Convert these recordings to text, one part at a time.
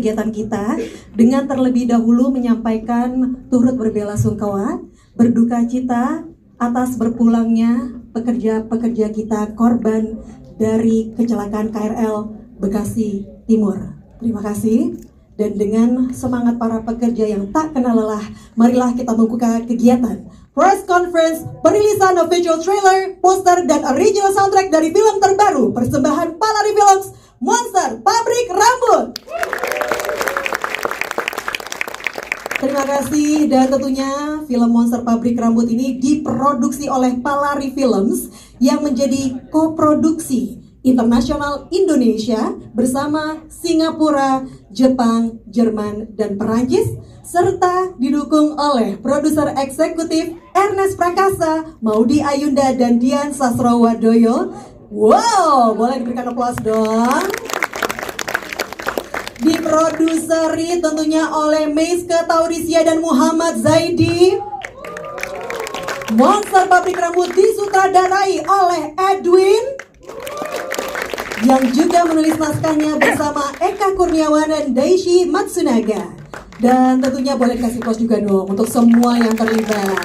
kegiatan kita dengan terlebih dahulu menyampaikan turut berbela-sungkawa, berduka cita atas berpulangnya pekerja-pekerja kita korban dari kecelakaan KRL Bekasi Timur. Terima kasih. Dan dengan semangat para pekerja yang tak kenal lelah, marilah kita membuka kegiatan press conference perilisan official trailer, poster, dan original soundtrack dari film terbaru persembahan Palari Films, Monster Pabrik Rambut. Terima kasih, dan tentunya film Monster Pabrik Rambut ini diproduksi oleh Palari Films yang menjadi koproduksi internasional Indonesia bersama Singapura, Jepang, Jerman, dan Perancis, serta didukung oleh produser eksekutif Ernest Prakasa, Maudy Ayunda, dan Dian Sastrowadoyo. Wow, boleh diberikan aplaus dong. Diproduseri tentunya oleh Meiska Taurisia dan Muhammad Zaidi. Monster Pabrik Rambut disutradarai oleh Edwin, yang juga menulis naskahnya bersama Eka Kurniawan dan Daishi Matsunaga. Dan tentunya boleh dikasih aplaus juga dong untuk semua yang terlibat.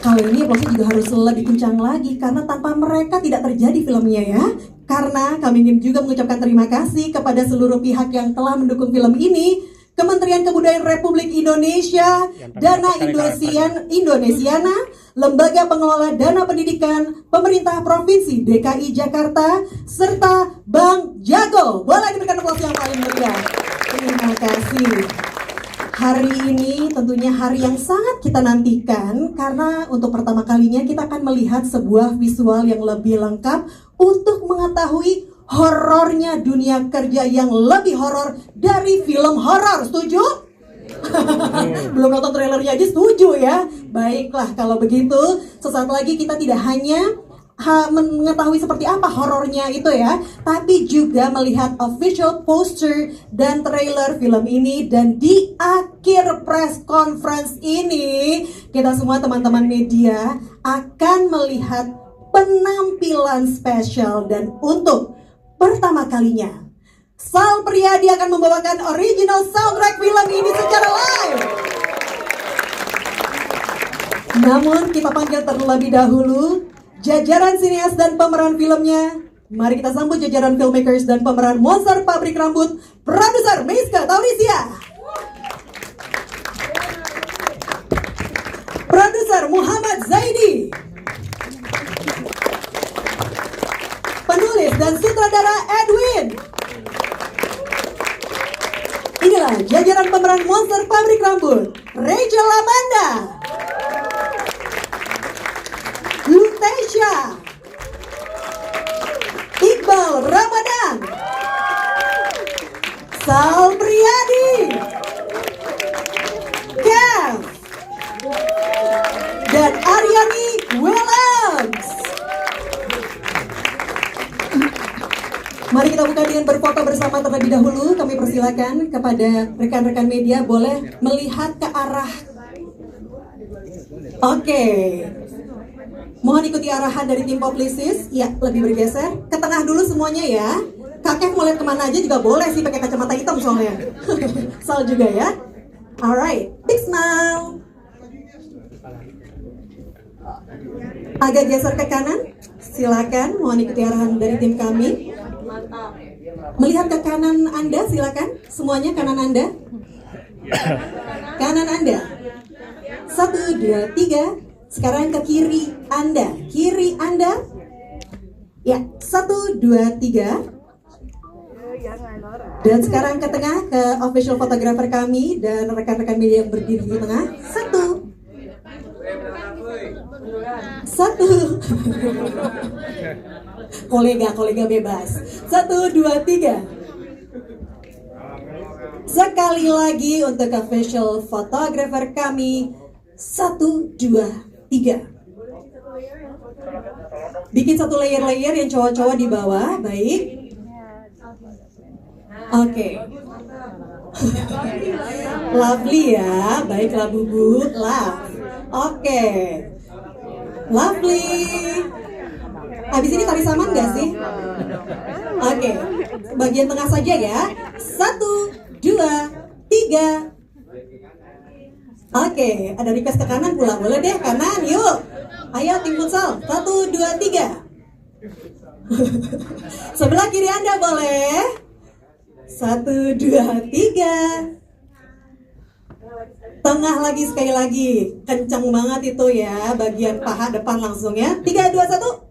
Kali ini aplausnya juga harus lebih kencang lagi karena tanpa mereka tidak terjadi filmnya ya. Karena kami ingin juga mengucapkan terima kasih kepada seluruh pihak yang telah mendukung film ini. Kementerian Kebudayaan Republik Indonesia, Dana Indonesiana, Lembaga Pengelola Dana Pendidikan, Pemerintah Provinsi DKI Jakarta, serta Bank Jago. Boleh diberikan aplaus yang paling meriah. Terima kasih. Hari ini tentunya hari yang sangat kita nantikan karena untuk pertama kalinya kita akan melihat sebuah visual yang lebih lengkap untuk mengetahui horornya dunia kerja yang lebih horor dari film horor. Setuju? Belum nonton trailernya aja setuju ya. Baiklah, kalau begitu sesaat lagi kita tidak hanya mengetahui seperti apa horornya itu ya, tapi juga melihat official poster dan trailer film ini. Dan di akhir press conference ini kita semua teman-teman media akan melihat penampilan spesial. Dan untuk pertama kalinya Sal Priadi akan membawakan original soundtrack film ini secara live. Namun kita panggil terlebih dahulu jajaran sineas dan pemeran filmnya. Mari kita sambut jajaran filmmakers dan pemeran Monster Pabrik Rambut. Produser Meiska Taurisia, produser Muhammad Zaidi, penulis dan sutradara Edwin. Inilah jajaran pemeran Monster Pabrik Rambut: Rachel Amanda, Lutesha, Iqbal Ramadan, Sal Priadi, Kev, dan Aryani Williams. Mari kita buka dengan berfoto bersama terlebih dahulu. Kami persilakan kepada rekan-rekan media boleh melihat ke arah. Oke. Mohon ikuti arahan dari tim Publicis. Ya, lebih bergeser. Ke tengah dulu semuanya ya. Kakek mau lihat kemana aja juga boleh sih, pakai kacamata hitam soalnya. Sal juga ya. Alright, big smile. Agak geser ke kanan. Silakan, mohon ikuti arahan dari tim kami. Melihat ke kanan Anda, silakan. Semuanya kanan Anda. Kanan Anda. 1, 2, 3. Sekarang ke kiri Anda. Kiri Anda. Ya, 1, 2, 3. Dan sekarang ke tengah, ke official photographer kami dan rekan-rekan media yang berdiri di tengah. 1. Kolega bebas. 1, 2, 3. Sekali lagi untuk official photographer kami. 1, 2, 3. Bikin satu layer-layer yang cowok-cowok di bawah. Baik. Oke. Lovely ya. Baiklah Bubu. Love. Oke. Lovely. Habis ini tari saman nggak sih? Oke. bagian tengah saja ya. 1, 2, 3. Oke, ada request ke kanan pula. Boleh deh, kanan, yuk. Ayo tim futsal, 1, 2, 3. Sebelah kiri Anda boleh. 1, 2, 3. Tengah lagi sekali lagi. Kencang banget itu ya, bagian paha depan langsung ya. 3, 2, 1.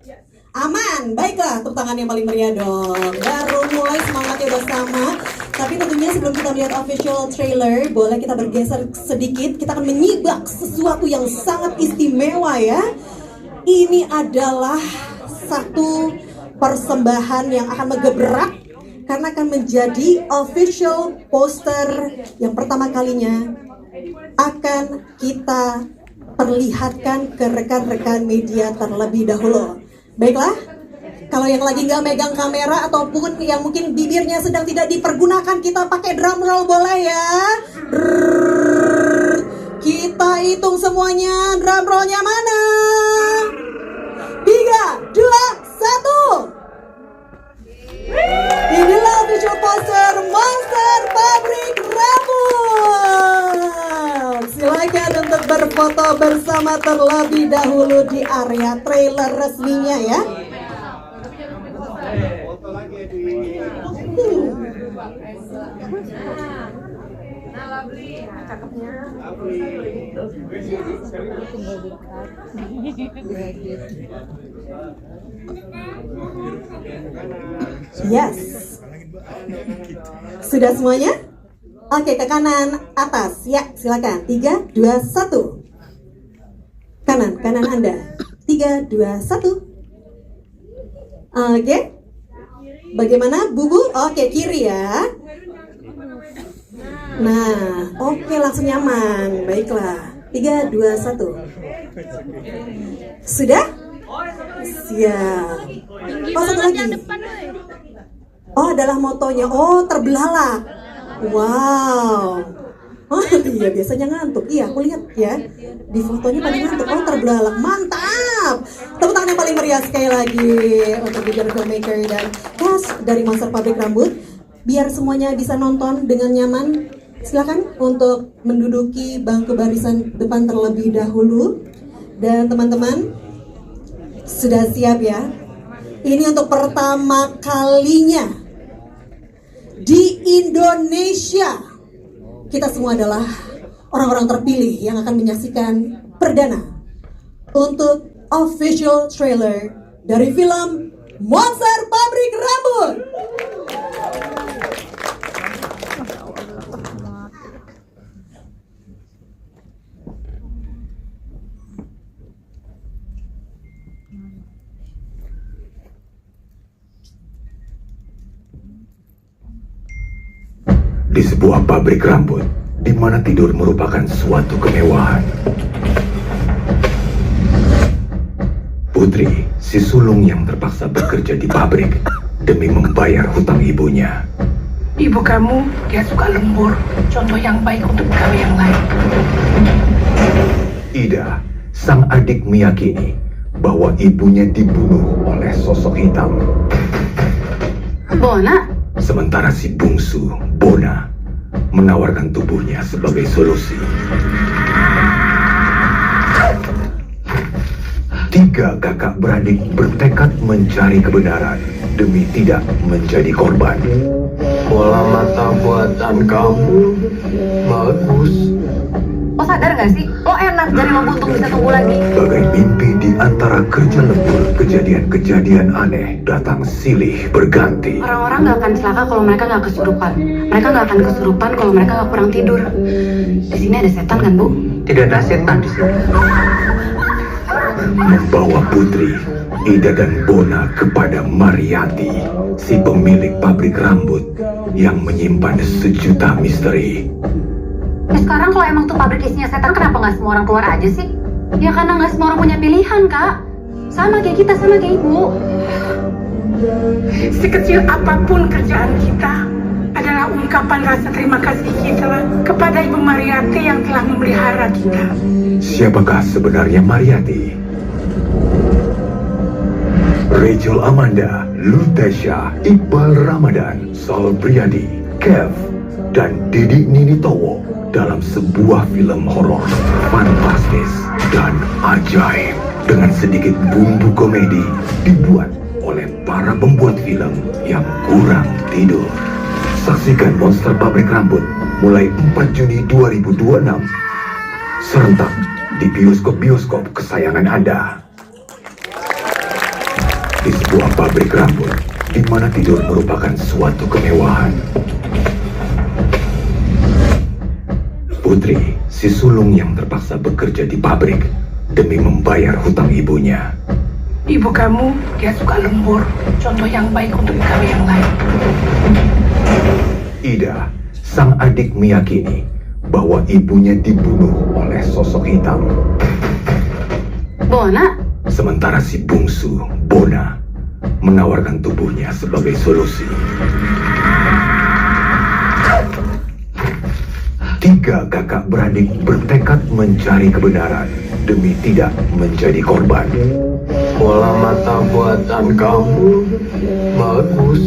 Aman, baiklah, tepuk tangan yang paling meriah dong. Baru mulai semangatnya udah sama. Tapi tentunya sebelum kita melihat official trailer, boleh kita bergeser sedikit. Kita akan menyibak sesuatu yang sangat istimewa ya. Ini adalah satu persembahan yang akan menggebrak, karena akan menjadi official poster yang pertama kalinya akan kita perlihatkan ke rekan-rekan media terlebih dahulu. Baiklah, kalau yang lagi nggak megang kamera ataupun yang mungkin bibirnya sedang tidak dipergunakan, kita pakai drum roll boleh ya. Kita hitung semuanya, drum rollnya mana? 3, 2, 1. Inilah official poster Monster Pabrik Rambut. Silakan untuk berfoto bersama terlebih dahulu di area trailer resminya ya. Yes. Sudah semuanya? Oke, ke kanan atas. Ya, silakan. 3, 2, 1. Kanan Anda. 3, 2, 1. Oke. Bagaimana, Bubu? Oke, kiri ya. Nah, oke, langsung nyaman. Baiklah. 3, 2, 1. Sudah? Siap. Oh, satu lagi. Oh, adalah motonya. Oh, terbelalak. Wow. Oh iya, biasanya ngantuk. Iya, aku lihat ya. Di fotonya paling ngantuk. Oh, terbelalak. Mantap. Tepuk tangan yang paling meriah sekali lagi untuk Digital Filmmaker dan cast dari Monster Pabrik Rambut. Biar semuanya bisa nonton dengan nyaman, silakan untuk menduduki bangku barisan depan terlebih dahulu. Dan teman-teman sudah siap ya? Ini untuk pertama kalinya di Indonesia. Kita semua adalah orang-orang terpilih yang akan menyaksikan perdana untuk official trailer dari film Monster Pabrik Rambut. Di sebuah pabrik rambut, di mana tidur merupakan suatu kemewahan. Putri, si sulung yang terpaksa bekerja di pabrik demi membayar hutang ibunya. Ibu kamu, dia suka lembur, contoh yang baik untuk pegawai yang lain. Ida, sang adik meyakini bahwa ibunya dibunuh oleh sosok hitam. Bona? Sementara si bungsu, Bona, menawarkan tubuhnya sebagai solusi. 3 kakak beradik bertekad mencari kebenaran demi tidak menjadi korban. Bola mata buatan kamu bagus. Lo sadar gak sih? Lo enak dari lo buntung bisa tumbuh lagi. Bagai mimpi di antara kerja lembur, kejadian-kejadian aneh datang silih berganti. Orang-orang gak akan celaka kalau mereka gak kesurupan. Mereka gak akan kesurupan kalau mereka gak kurang tidur. Di sini ada setan kan, Bu? Tidak ada setan di sini. Membawa Putri, Ida dan Bona kepada Mariati, si pemilik pabrik rambut yang menyimpan sejuta misteri. Ya sekarang kalau emang tuh pabrik isinya setan, kenapa gak semua orang keluar aja sih? Ya karena gak semua orang punya pilihan, Kak. Sama kayak kita, sama kayak Ibu. Sekecil apapun kerjaan kita adalah ungkapan rasa terima kasih kita kepada Ibu Mariati yang telah memelihara kita. Siapakah sebenarnya Mariati? Rachel Amanda, Lutasha, Iqbal Ramadan, Sol Priadi, Kev, dan Didi Ninitowo dalam sebuah film horor fantastis dan ajaib dengan sedikit bumbu komedi dibuat oleh para pembuat film yang kurang tidur. Saksikan Monster Pabrik Rambut mulai 4 Juni 2026 serentak di bioskop-bioskop kesayangan Anda. Di sebuah pabrik rambut di mana tidur merupakan suatu kemewahan. Putri, si sulung yang terpaksa bekerja di pabrik demi membayar hutang ibunya. Ibu kamu, dia suka lembur. Contoh yang baik untuk kami yang lain. Ida, sang adik meyakini bahwa ibunya dibunuh oleh sosok hitam. Bona, Sementara si bungsu, Bona, menawarkan tubuhnya sebagai solusi. 3 kakak beradik bertekad mencari kebenaran demi tidak menjadi korban. Bola mata buatan kamu bagus.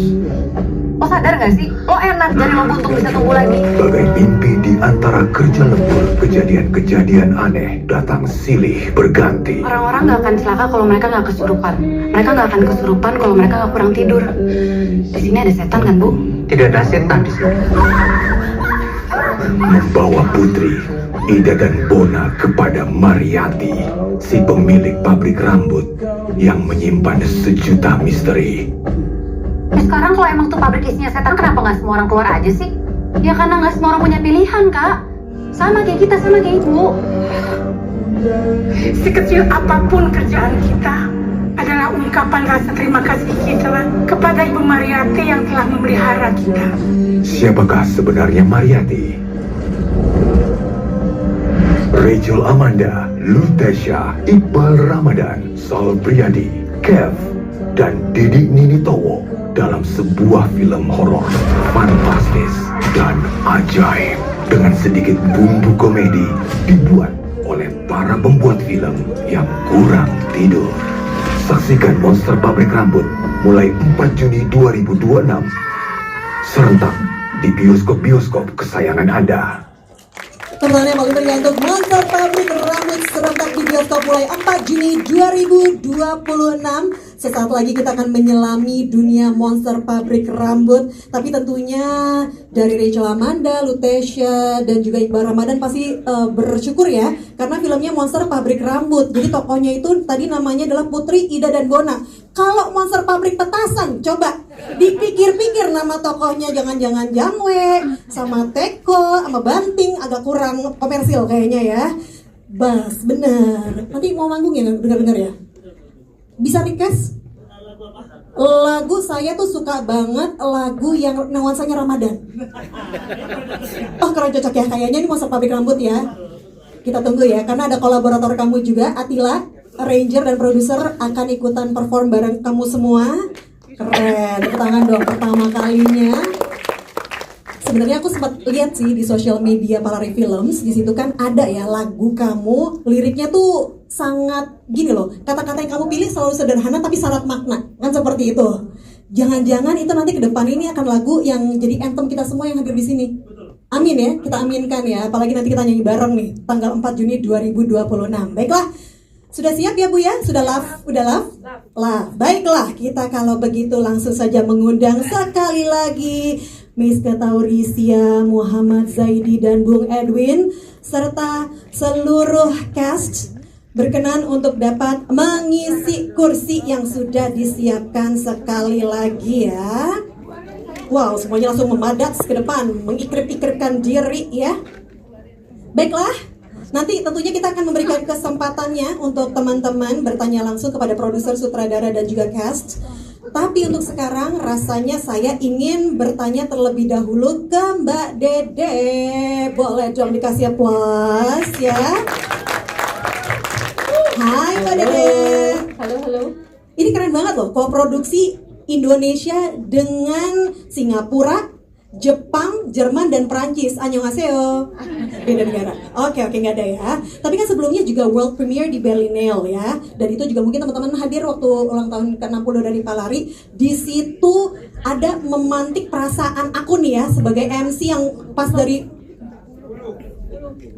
lo sadar gak sih? Lo enak jadi lo buntung bisa tumbuh lagi. Bagai mimpi di antara kerja lembur, kejadian-kejadian aneh datang silih berganti. Orang-orang gak akan celaka kalau mereka gak kesurupan. Mereka gak akan kesurupan kalau mereka gak kurang tidur. Di sini ada setan kan, Bu? Tidak ada setan di sini. Membawa Putri, Ida dan Bona kepada Mariati, si pemilik pabrik rambut yang menyimpan sejuta misteri. Sekarang kalau emang tuh pabrik isinya setan, kenapa nggak semua orang keluar aja sih? Ya karena nggak semua orang punya pilihan, Kak. Sama kayak kita, sama kayak Ibu. Sekecil apapun kerjaan kita adalah ungkapan rasa terima kasih kita kepada Ibu Mariati yang telah memelihara kita. Siapakah sebenarnya Mariati? Rachel Amanda, Lutasha, Iqbal Ramadan, Sol Priadi, Kev, dan Didi Ninitowo dalam sebuah film horor fantastis dan ajaib dengan sedikit bumbu komedi dibuat oleh para pembuat film yang kurang tidur. Saksikan Monster Pabrik Rambut mulai 4 Juni 2026 serentak di bioskop-bioskop kesayangan Anda. Pertanyaan paling meriah untuk Monster Pabrik Rambut serentak di bioskop mulai 4 Juni 2026. Sesaat lagi kita akan menyelami dunia Monster Pabrik Rambut. Tapi tentunya dari Rachel Amanda, Lutasha, dan juga Iqbal Ramadan pasti bersyukur ya, karena filmnya Monster Pabrik Rambut. Jadi tokohnya itu tadi namanya adalah Putri, Ida, dan Bona. Kalau Monster Pabrik Petasan, coba dipikir-pikir nama tokohnya, jangan-jangan Janwe, sama Teko, sama Banting, agak kurang komersil kayaknya ya. Bas, bener. Nanti mau manggung ya, dengar-dengar ya. Bisa request? Lagu saya tuh suka banget lagu yang nuansanya Ramadan. Oh keren, cocok ya, kayaknya ini Monster Pabrik Rambut ya. Kita tunggu ya, karena ada kolaborator kamu juga, Atila, arranger dan produser akan ikutan perform bareng kamu semua. Keren, tepuk tangan dong pertama kalinya. Sebenarnya aku sempat lihat sih di sosial media Palari Films, di situ kan ada ya lagu kamu, liriknya tuh sangat gini loh, kata-kata yang kamu pilih selalu sederhana tapi syarat makna, kan seperti itu. Jangan-jangan itu nanti ke depan ini akan lagu yang jadi anthem kita semua yang hadir di sini. Amin ya, kita aminkan ya, apalagi nanti kita nyanyi bareng nih, tanggal 4 Juni 2026. Baiklah, sudah siap ya Bu ya? Sudah love? Udah love? Love. Baiklah, kita kalau begitu langsung saja mengundang sekali lagi Miska Taurisia, Muhammad Zaidi, dan Bung Edwin serta seluruh cast berkenan untuk dapat mengisi kursi yang sudah disiapkan sekali lagi ya. Wow, semuanya langsung memadat ke depan, mengikrip-ikripkan diri ya. Baiklah, nanti tentunya kita akan memberikan kesempatannya untuk teman-teman bertanya langsung kepada produser, sutradara, dan juga cast. Tapi untuk sekarang rasanya saya ingin bertanya terlebih dahulu ke Mbak Dede. Boleh dong dikasih aplaus ya. Hai Mbak Dede. Halo. Ini keren banget loh, koproduksi Indonesia dengan Singapura Jepang, Jerman, dan Perancis. Annyeonghaseyo. Beda negara. Oke, nggak ada ya. Tapi kan sebelumnya juga world premiere di Berlinale ya. Dan itu juga mungkin teman-teman hadir waktu ulang tahun ke-60 dari Palari. Di situ ada memantik perasaan aku nih ya sebagai MC yang pas dari...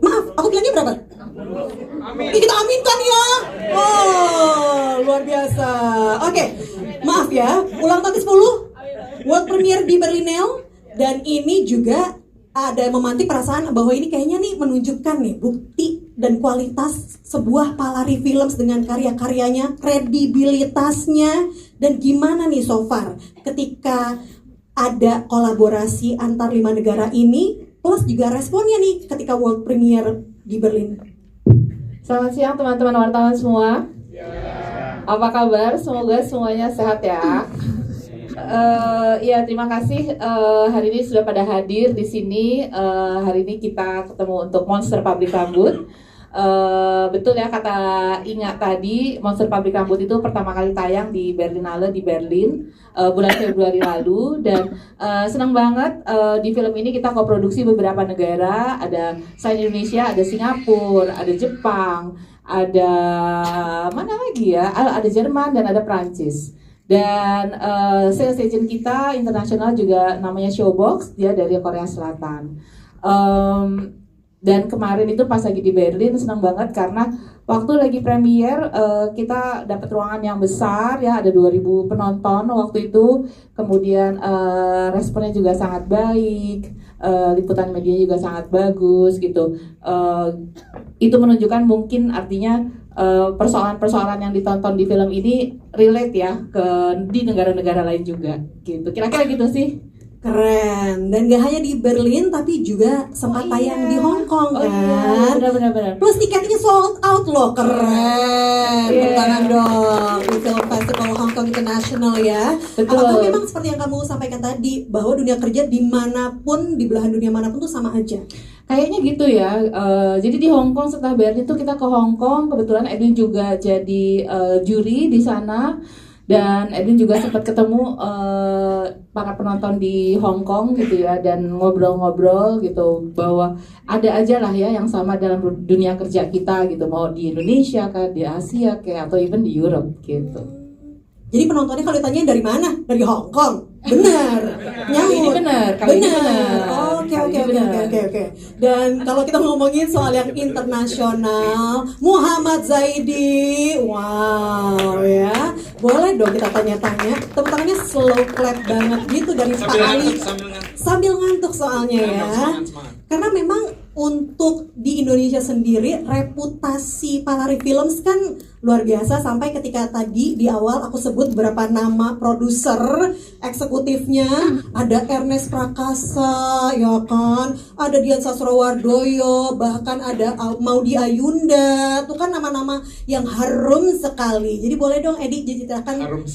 Maaf, aku bilangnya berapa? Amin. Kita aminkan ya. Oh, luar biasa. Oke, maaf ya. Ulang tahun ke-10 world premiere di Berlinale. Dan ini juga ada memantik perasaan bahwa ini kayaknya nih menunjukkan nih bukti dan kualitas sebuah Palari Films dengan karya-karyanya, kredibilitasnya, dan gimana nih so far ketika ada kolaborasi antar 5 negara ini, plus juga responnya nih ketika world premiere di Berlin. Selamat siang teman-teman wartawan semua. Apa kabar? Semoga semuanya sehat ya. Ya terima kasih hari ini sudah pada hadir di sini. Hari ini kita ketemu untuk Monster Pabrik Rambut. Betul ya kata Inga tadi, Monster Pabrik Rambut itu pertama kali tayang di Berlinale di Berlin bulan Februari lalu, dan senang banget di film ini kita koproduksi beberapa negara. Ada selain Indonesia, ada Singapura, ada Jepang, ada mana lagi ya? Ada Jerman dan ada Prancis. Dan sales agent kita internasional juga namanya Showbox, dia dari Korea Selatan. Dan kemarin itu pas lagi di Berlin senang banget karena waktu lagi premier kita dapat ruangan yang besar ya, ada 2.000 penonton waktu itu. Kemudian responnya juga sangat baik, liputan media juga sangat bagus gitu. Itu menunjukkan mungkin artinya persoalan-persoalan yang ditonton di film ini relate ya di negara-negara lain juga gitu. Kira-kira gitu sih. Keren, dan gak hanya di Berlin tapi juga sempat tayang di Hong Kong kan. Iya, benar. Plus tiketnya sold out loh, keren. Tangan dong di Film Festival Hong Kong International ya. Betul. Apakah memang seperti yang kamu sampaikan tadi bahwa dunia kerja dimanapun, di belahan dunia manapun tuh sama aja? Kayaknya gitu ya. Jadi di Hong Kong setelah Berlin tuh kita ke Hong Kong. Kebetulan Edwin juga jadi juri di sana. Dan Edwin juga sempat ketemu para penonton di Hong Kong gitu ya, dan ngobrol-ngobrol gitu bahwa ada aja lah ya yang sama dalam dunia kerja kita gitu, mau di Indonesia kah, di Asia kayak, atau even di Europe gitu. Jadi penontonnya kalau ditanya dari mana? Dari Hong Kong. Benar. Ini benar. Oke. Dan kalau kita ngomongin soal yang internasional, Muhammad Zaidi, wow ya, boleh dong kita tanya-tanya. Tepuk tangannya slow clap banget gitu dari Pak Ali. Sambil ngantuk soalnya ya. Karena memang untuk di Indonesia sendiri reputasi Palari Films kan luar biasa, sampai ketika tadi di awal aku sebut beberapa nama produser eksekutifnya, ada Ernest Prakasa ya kan, ada Dian Sastrowardoyo, bahkan ada Maudy Ayunda, itu kan nama-nama yang harum sekali. Jadi boleh dong Edi diceritakan. Harum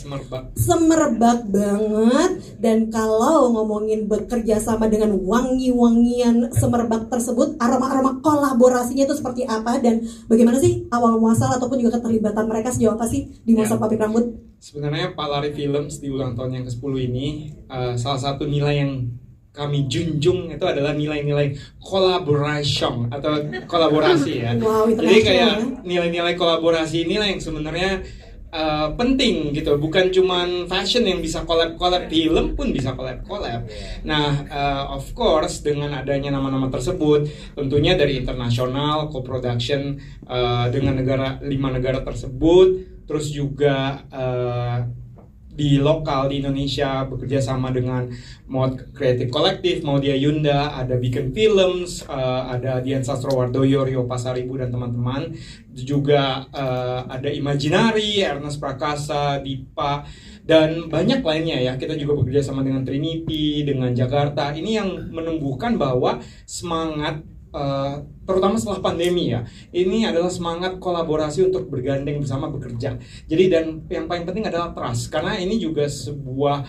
semerbak banget. Dan kalau ngomongin bekerja sama dengan wangi-wangian semerbak tersebut, aroma-aroma kolaborasinya itu seperti apa, dan bagaimana sih awal muasal ataupun juga keterlibatan mereka sejauh apa sih di Monster Pabrik Rambut? Sebenarnya Palari Films di ulang tahun yang ke-10 ini salah satu nilai yang kami junjung itu adalah nilai-nilai collaboration atau kolaborasi ya. Wow, jadi kayak nilai-nilai kolaborasi inilah yang sebenarnya penting gitu, bukan cuman fashion yang bisa collab, film pun bisa collab. Nah, of course dengan adanya nama-nama tersebut, tentunya dari internasional co-production dengan 5 negara tersebut, terus juga di lokal di Indonesia bekerja sama dengan Mod Creative Collective, Maudy Ayunda, ada Beacon Films, ada Dian Sastrowardoyo, Rio Pasaribu dan teman-teman. Juga ada Imaginary, Ernest Prakasa, Dipa, dan banyak lainnya ya. Kita juga bekerja sama dengan Trinity, dengan Jakarta. Ini yang menumbuhkan bahwa semangat terutama setelah pandemi ya, ini adalah semangat kolaborasi untuk bergandeng bersama bekerja. Jadi dan yang paling penting adalah trust, karena ini juga sebuah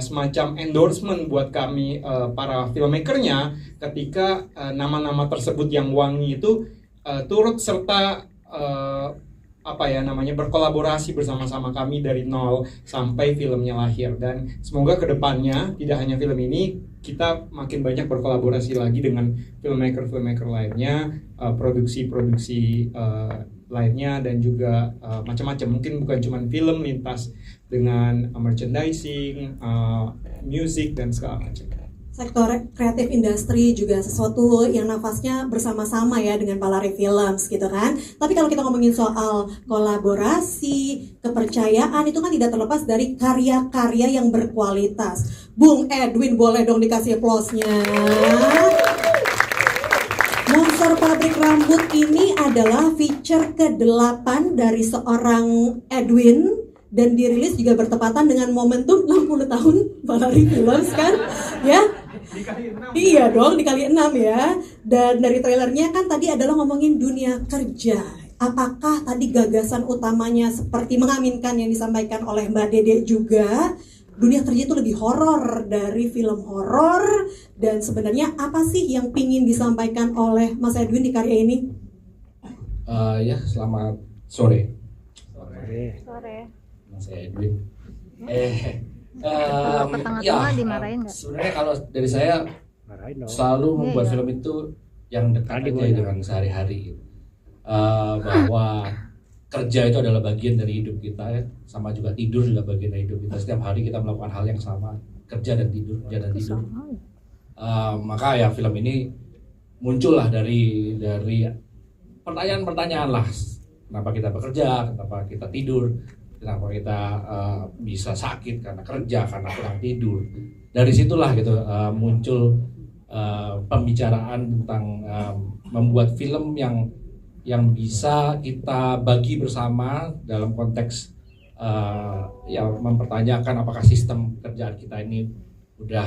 semacam endorsement buat kami para filmmakernya, ketika nama-nama tersebut yang wangi itu turut serta berkolaborasi bersama-sama kami dari nol sampai filmnya lahir. Dan semoga kedepannya tidak hanya film ini, kita makin banyak berkolaborasi lagi dengan filmmaker lainnya, produksi lainnya, dan juga macam-macam. Mungkin bukan cuma film, lintas dengan merchandising, music, dan segala macam. Sektor kreatif industri juga sesuatu yang nafasnya bersama-sama ya dengan Palari Films gitu kan. Tapi kalau kita ngomongin soal kolaborasi, kepercayaan, itu kan tidak terlepas dari karya-karya yang berkualitas. Bung Edwin, boleh dong dikasih applause-nya. Monster Pabrik Rambut ini adalah feature ke-8 dari seorang Edwin, dan dirilis juga bertepatan dengan momentum 60 tahun Palari Films kan, ya. Iya dong, dikali 6 ya. Dan dari trailernya kan tadi adalah ngomongin dunia kerja. Apakah tadi gagasan utamanya seperti mengaminkan yang disampaikan oleh Mbak Dede juga, dunia kerja itu lebih horor dari film horor, dan sebenarnya apa sih yang pingin disampaikan oleh Mas Edwin di karya ini? Ya, selamat sore. Mas Edwin. Sebenarnya kalau dari saya selalu membuat film itu yang dekat aja dengan sehari-hari, bahwa kerja itu adalah bagian dari hidup kita ya, sama juga tidur juga bagian dari hidup kita. Setiap hari kita melakukan hal yang sama, kerja dan tidur. Maka ya film ini muncullah dari pertanyaan-pertanyaan lah, kenapa kita bekerja, kenapa kita tidur, kenapa kita bisa sakit karena kerja, karena kurang tidur. Dari situlah gitu muncul pembicaraan tentang membuat film yang bisa kita bagi bersama dalam konteks mempertanyakan apakah sistem kerjaan kita ini udah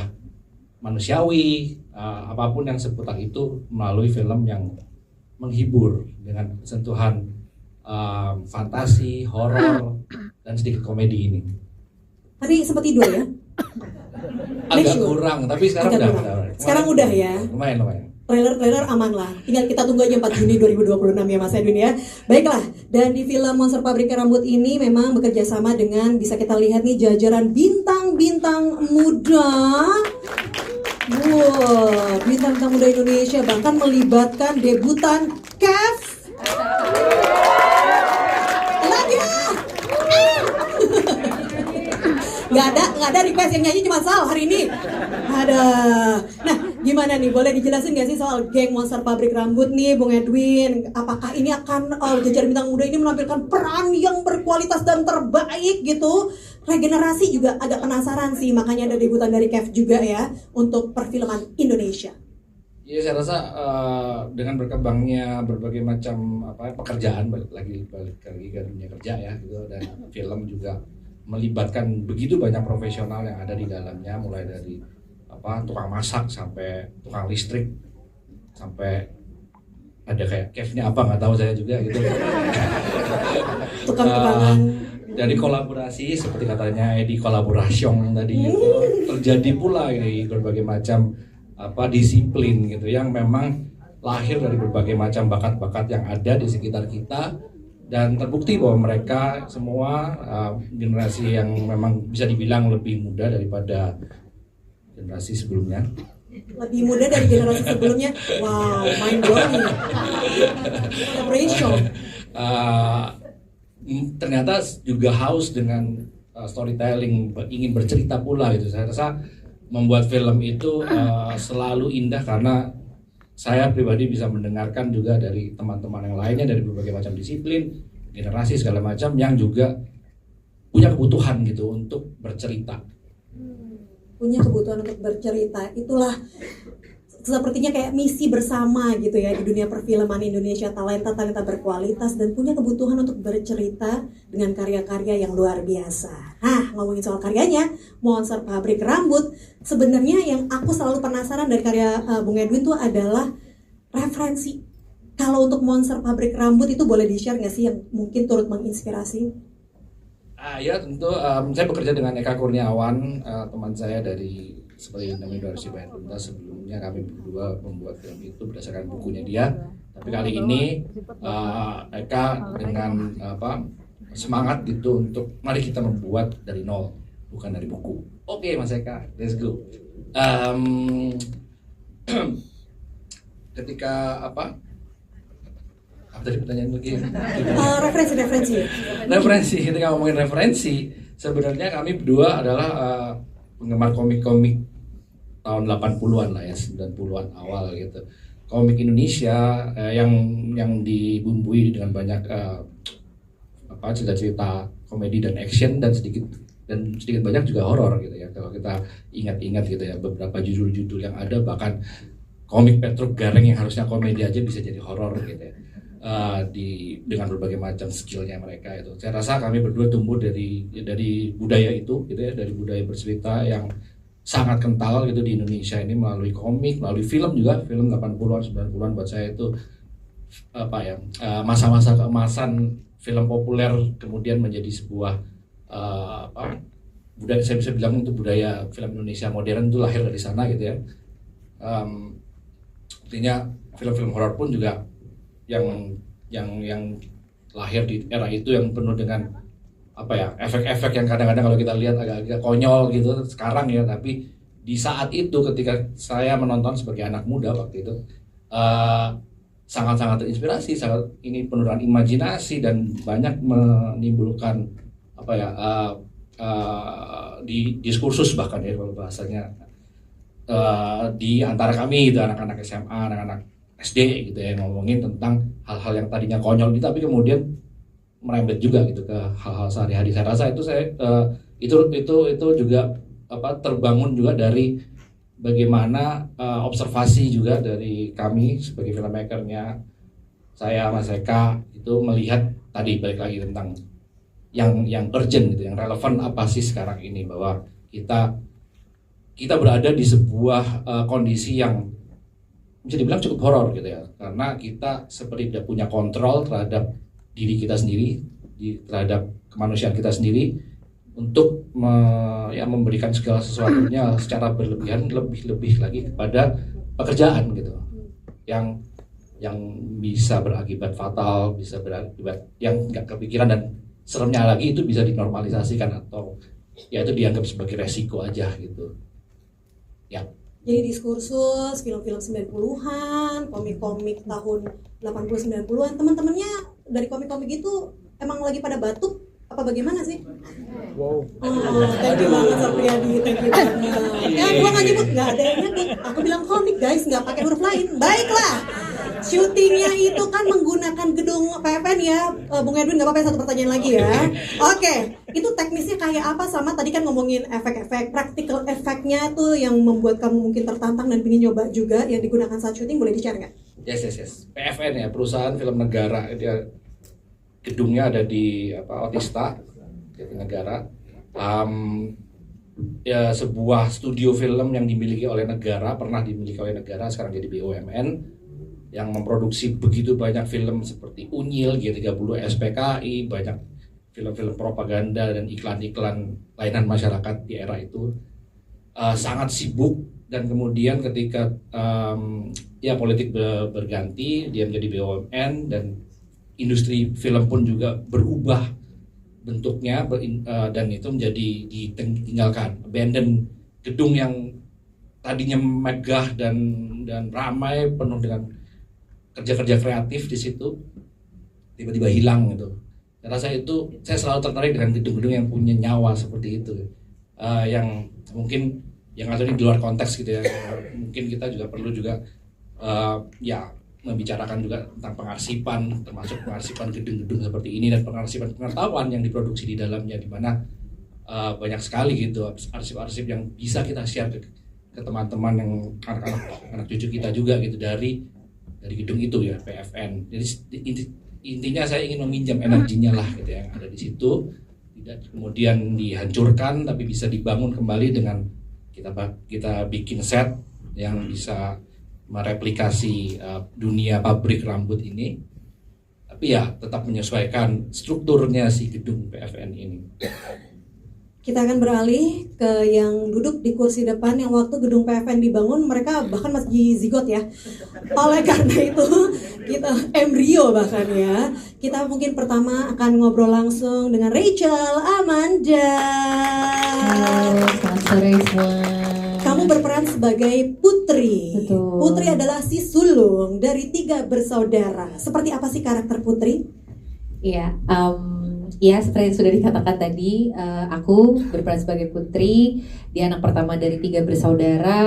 manusiawi, apapun yang seputar itu, melalui film yang menghibur dengan sentuhan fantasi, horor, dan sedikit komedi ini. Tadi sempat tidur ya? Agak kurang, tapi sekarang udah. Sekarang udah ya? Lumayan. Trailer aman lah. Tinggal kita tunggu aja 4 Juni 2026 ya Mas Edwin ya. Baiklah, dan di film Monster Pabrik Rambut ini memang bekerja sama dengan, bisa kita lihat nih, jajaran bintang-bintang muda. Wow, bintang-bintang muda Indonesia, bahkan melibatkan debutan Kev. Nggak ada request yang nyanyi, cuma Sal hari ini. Ada. Nah, gimana nih? Boleh dijelasin nggak sih soal geng Monster Pabrik Rambut nih, Bung Edwin? Apakah ini akan jajaran bintang muda ini menampilkan peran yang berkualitas dan terbaik gitu? Regenerasi juga agak penasaran sih, makanya ada debutan dari Kev juga ya untuk perfilman Indonesia. Iya, saya rasa dengan berkembangnya berbagai macam pekerjaan, balik lagi ke dunia kerja ya gitu, dan film juga melibatkan begitu banyak profesional yang ada di dalamnya, mulai dari tukang masak sampai tukang listrik, sampai ada kayak Kev-nya apa nggak tahu saya juga gitu. Tukang-tukangan. Dari kolaborasi seperti katanya Edi kolaborasi tadi itu terjadi pula di berbagai macam disiplin gitu, yang memang lahir dari berbagai macam bakat-bakat yang ada di sekitar kita, dan terbukti bahwa mereka semua generasi yang memang bisa dibilang lebih muda daripada generasi sebelumnya. Lebih muda dari generasi sebelumnya. Wow, mind blowing. Celebration. Ternyata juga haus dengan storytelling, ingin bercerita pula gitu. Saya rasa membuat film itu selalu indah karena saya pribadi bisa mendengarkan juga dari teman-teman yang lainnya dari berbagai macam disiplin, generasi segala macam, yang juga punya kebutuhan gitu untuk bercerita. Punya kebutuhan untuk bercerita, itulah sepertinya kayak misi bersama gitu ya di dunia perfilman Indonesia, talenta berkualitas dan punya kebutuhan untuk bercerita dengan karya-karya yang luar biasa. Nah, ngomongin soal karyanya, Monster Pabrik Rambut, sebenarnya yang aku selalu penasaran dari karya Bung Edwin itu adalah referensi. Kalau untuk Monster Pabrik Rambut itu boleh di-share nggak sih yang mungkin turut menginspirasi? Ya tentu, saya bekerja dengan Eka Kurniawan, teman saya dari seperti namanya Dorsi Bayar Tuntas. Sebelumnya kami berdua membuat film itu berdasarkan bukunya dia, Tapi kali ini Eka dengan semangat gitu untuk mari kita membuat dari nol, bukan dari buku. Oke, Mas Eka, let's go. Ketika apa tadi pertanyaan lagi? Referensi. Ketika ngomongin referensi, sebenarnya kami berdua adalah penggemar komik-komik tahun 80-an lah ya, 90-an awal gitu. Komik Indonesia yang dibumbui dengan banyak cerita-cerita komedi dan action dan sedikit banyak juga horor gitu ya. Kalau kita ingat-ingat gitu ya, beberapa judul-judul yang ada, bahkan komik Petruk Gareng yang harusnya komedi aja bisa jadi horor gitu ya. Dengan berbagai macam skillnya mereka itu. Saya rasa kami berdua tumbuh dari budaya itu gitu ya, dari budaya bercerita yang sangat kental gitu di Indonesia ini melalui komik, melalui film juga, film 80-an 90-an buat saya itu masa-masa keemasan film populer, kemudian menjadi sebuah budaya, saya bisa bilang itu budaya film Indonesia modern itu lahir dari sana gitu ya. Artinya film-film horor pun juga yang lahir di era itu yang penuh dengan efek-efek yang kadang-kadang kalau kita lihat agak-agak konyol gitu sekarang ya, tapi di saat itu ketika saya menonton sebagai anak muda waktu itu sangat-sangat terinspirasi, ini penuh dengan imajinasi dan banyak menimbulkan di diskursus bahkan ya kalau bahasanya di antara kami itu anak-anak SMA, anak-anak SD gitu ya, ngomongin tentang hal-hal yang tadinya konyol gitu tapi kemudian merembet juga gitu ke hal-hal sehari-hari. Saya rasa itu juga terbangun juga dari bagaimana observasi juga dari kami sebagai filmmakernya, saya Mas Eka itu melihat tadi balik lagi tentang yang urgent gitu, yang relevan apa sih sekarang ini, bahwa kita berada di sebuah kondisi yang bisa dibilang cukup horor gitu ya, karena kita seperti tidak punya kontrol terhadap diri kita sendiri, terhadap kemanusiaan kita sendiri untuk memberikan segala sesuatunya secara berlebihan, lebih lagi kepada pekerjaan gitu, yang bisa berakibat fatal, bisa berakibat yang nggak kepikiran, dan seremnya lagi itu bisa dinormalisasikan atau ya itu dianggap sebagai resiko aja gitu ya. Jadi diskursus film-film 90-an, komik-komik tahun 80-90-an, teman-temannya dari komik-komik itu emang lagi pada batuk apa bagaimana sih? Wow. Thank you banget Sapriyadi, thank you banget. Ya, gua nggak nyebut, nggak ada yang nyebut. Aku bilang komik guys, nggak pakai huruf lain. Baiklah. Syutingnya itu kan menggunakan gedung PFN ya, Bung Edwin, nggak apa-apa, satu pertanyaan lagi ya. Oke, itu teknisnya kayak apa, sama tadi kan ngomongin efek-efek, practical efeknya tuh yang membuat kamu mungkin tertantang dan ingin nyoba juga yang digunakan saat syuting, boleh di-share nggak? Yes. PFN ya, perusahaan film negara, dia gedungnya ada di Otista, Jatinegara. Ya, sebuah studio film yang dimiliki oleh negara, pernah dimiliki oleh negara, sekarang jadi BUMN, yang memproduksi begitu banyak film seperti Unyil, G30, SPKI, banyak film-film propaganda dan iklan-iklan layanan masyarakat di era itu. Sangat sibuk, dan kemudian ketika politik berganti, dia menjadi BUMN dan industri film pun juga berubah bentuknya, dan itu menjadi ditinggalkan, abandon. Gedung yang tadinya megah dan ramai, penuh dengan kerja-kerja kreatif di situ, tiba-tiba hilang gitu. Saya selalu tertarik dengan gedung-gedung yang punya nyawa seperti itu, yang mungkin yang ini di luar konteks gitu ya. Mungkin kita juga perlu juga membicarakan juga tentang pengarsipan, termasuk pengarsipan gedung-gedung seperti ini dan pengarsipan pengetahuan yang diproduksi di dalamnya, di mana banyak sekali gitu arsip-arsip yang bisa kita share ke teman-teman yang anak cucu kita juga gitu dari gedung itu ya, PFN. Jadi intinya saya ingin meminjam energinya lah gitu yang ada di situ, tidak kemudian dihancurkan tapi bisa dibangun kembali dengan kita bikin set yang bisa mereplikasi dunia pabrik rambut ini, tapi ya tetap menyesuaikan strukturnya si gedung PFN ini. Kita akan beralih ke yang duduk di kursi depan yang waktu gedung PFN dibangun mereka bahkan masih zigot ya. Oleh karena itu kita embrio bahkan ya. Kita mungkin pertama akan ngobrol langsung dengan Rachel Amanda. Halo, selamat sore semua. Kamu berperan sebagai Putri. Betul. Putri adalah si sulung dari 3 bersaudara. Seperti apa sih karakter Putri? Iya, ya seperti yang sudah dikatakan tadi, aku berperan sebagai Putri. Dia anak pertama dari 3 bersaudara,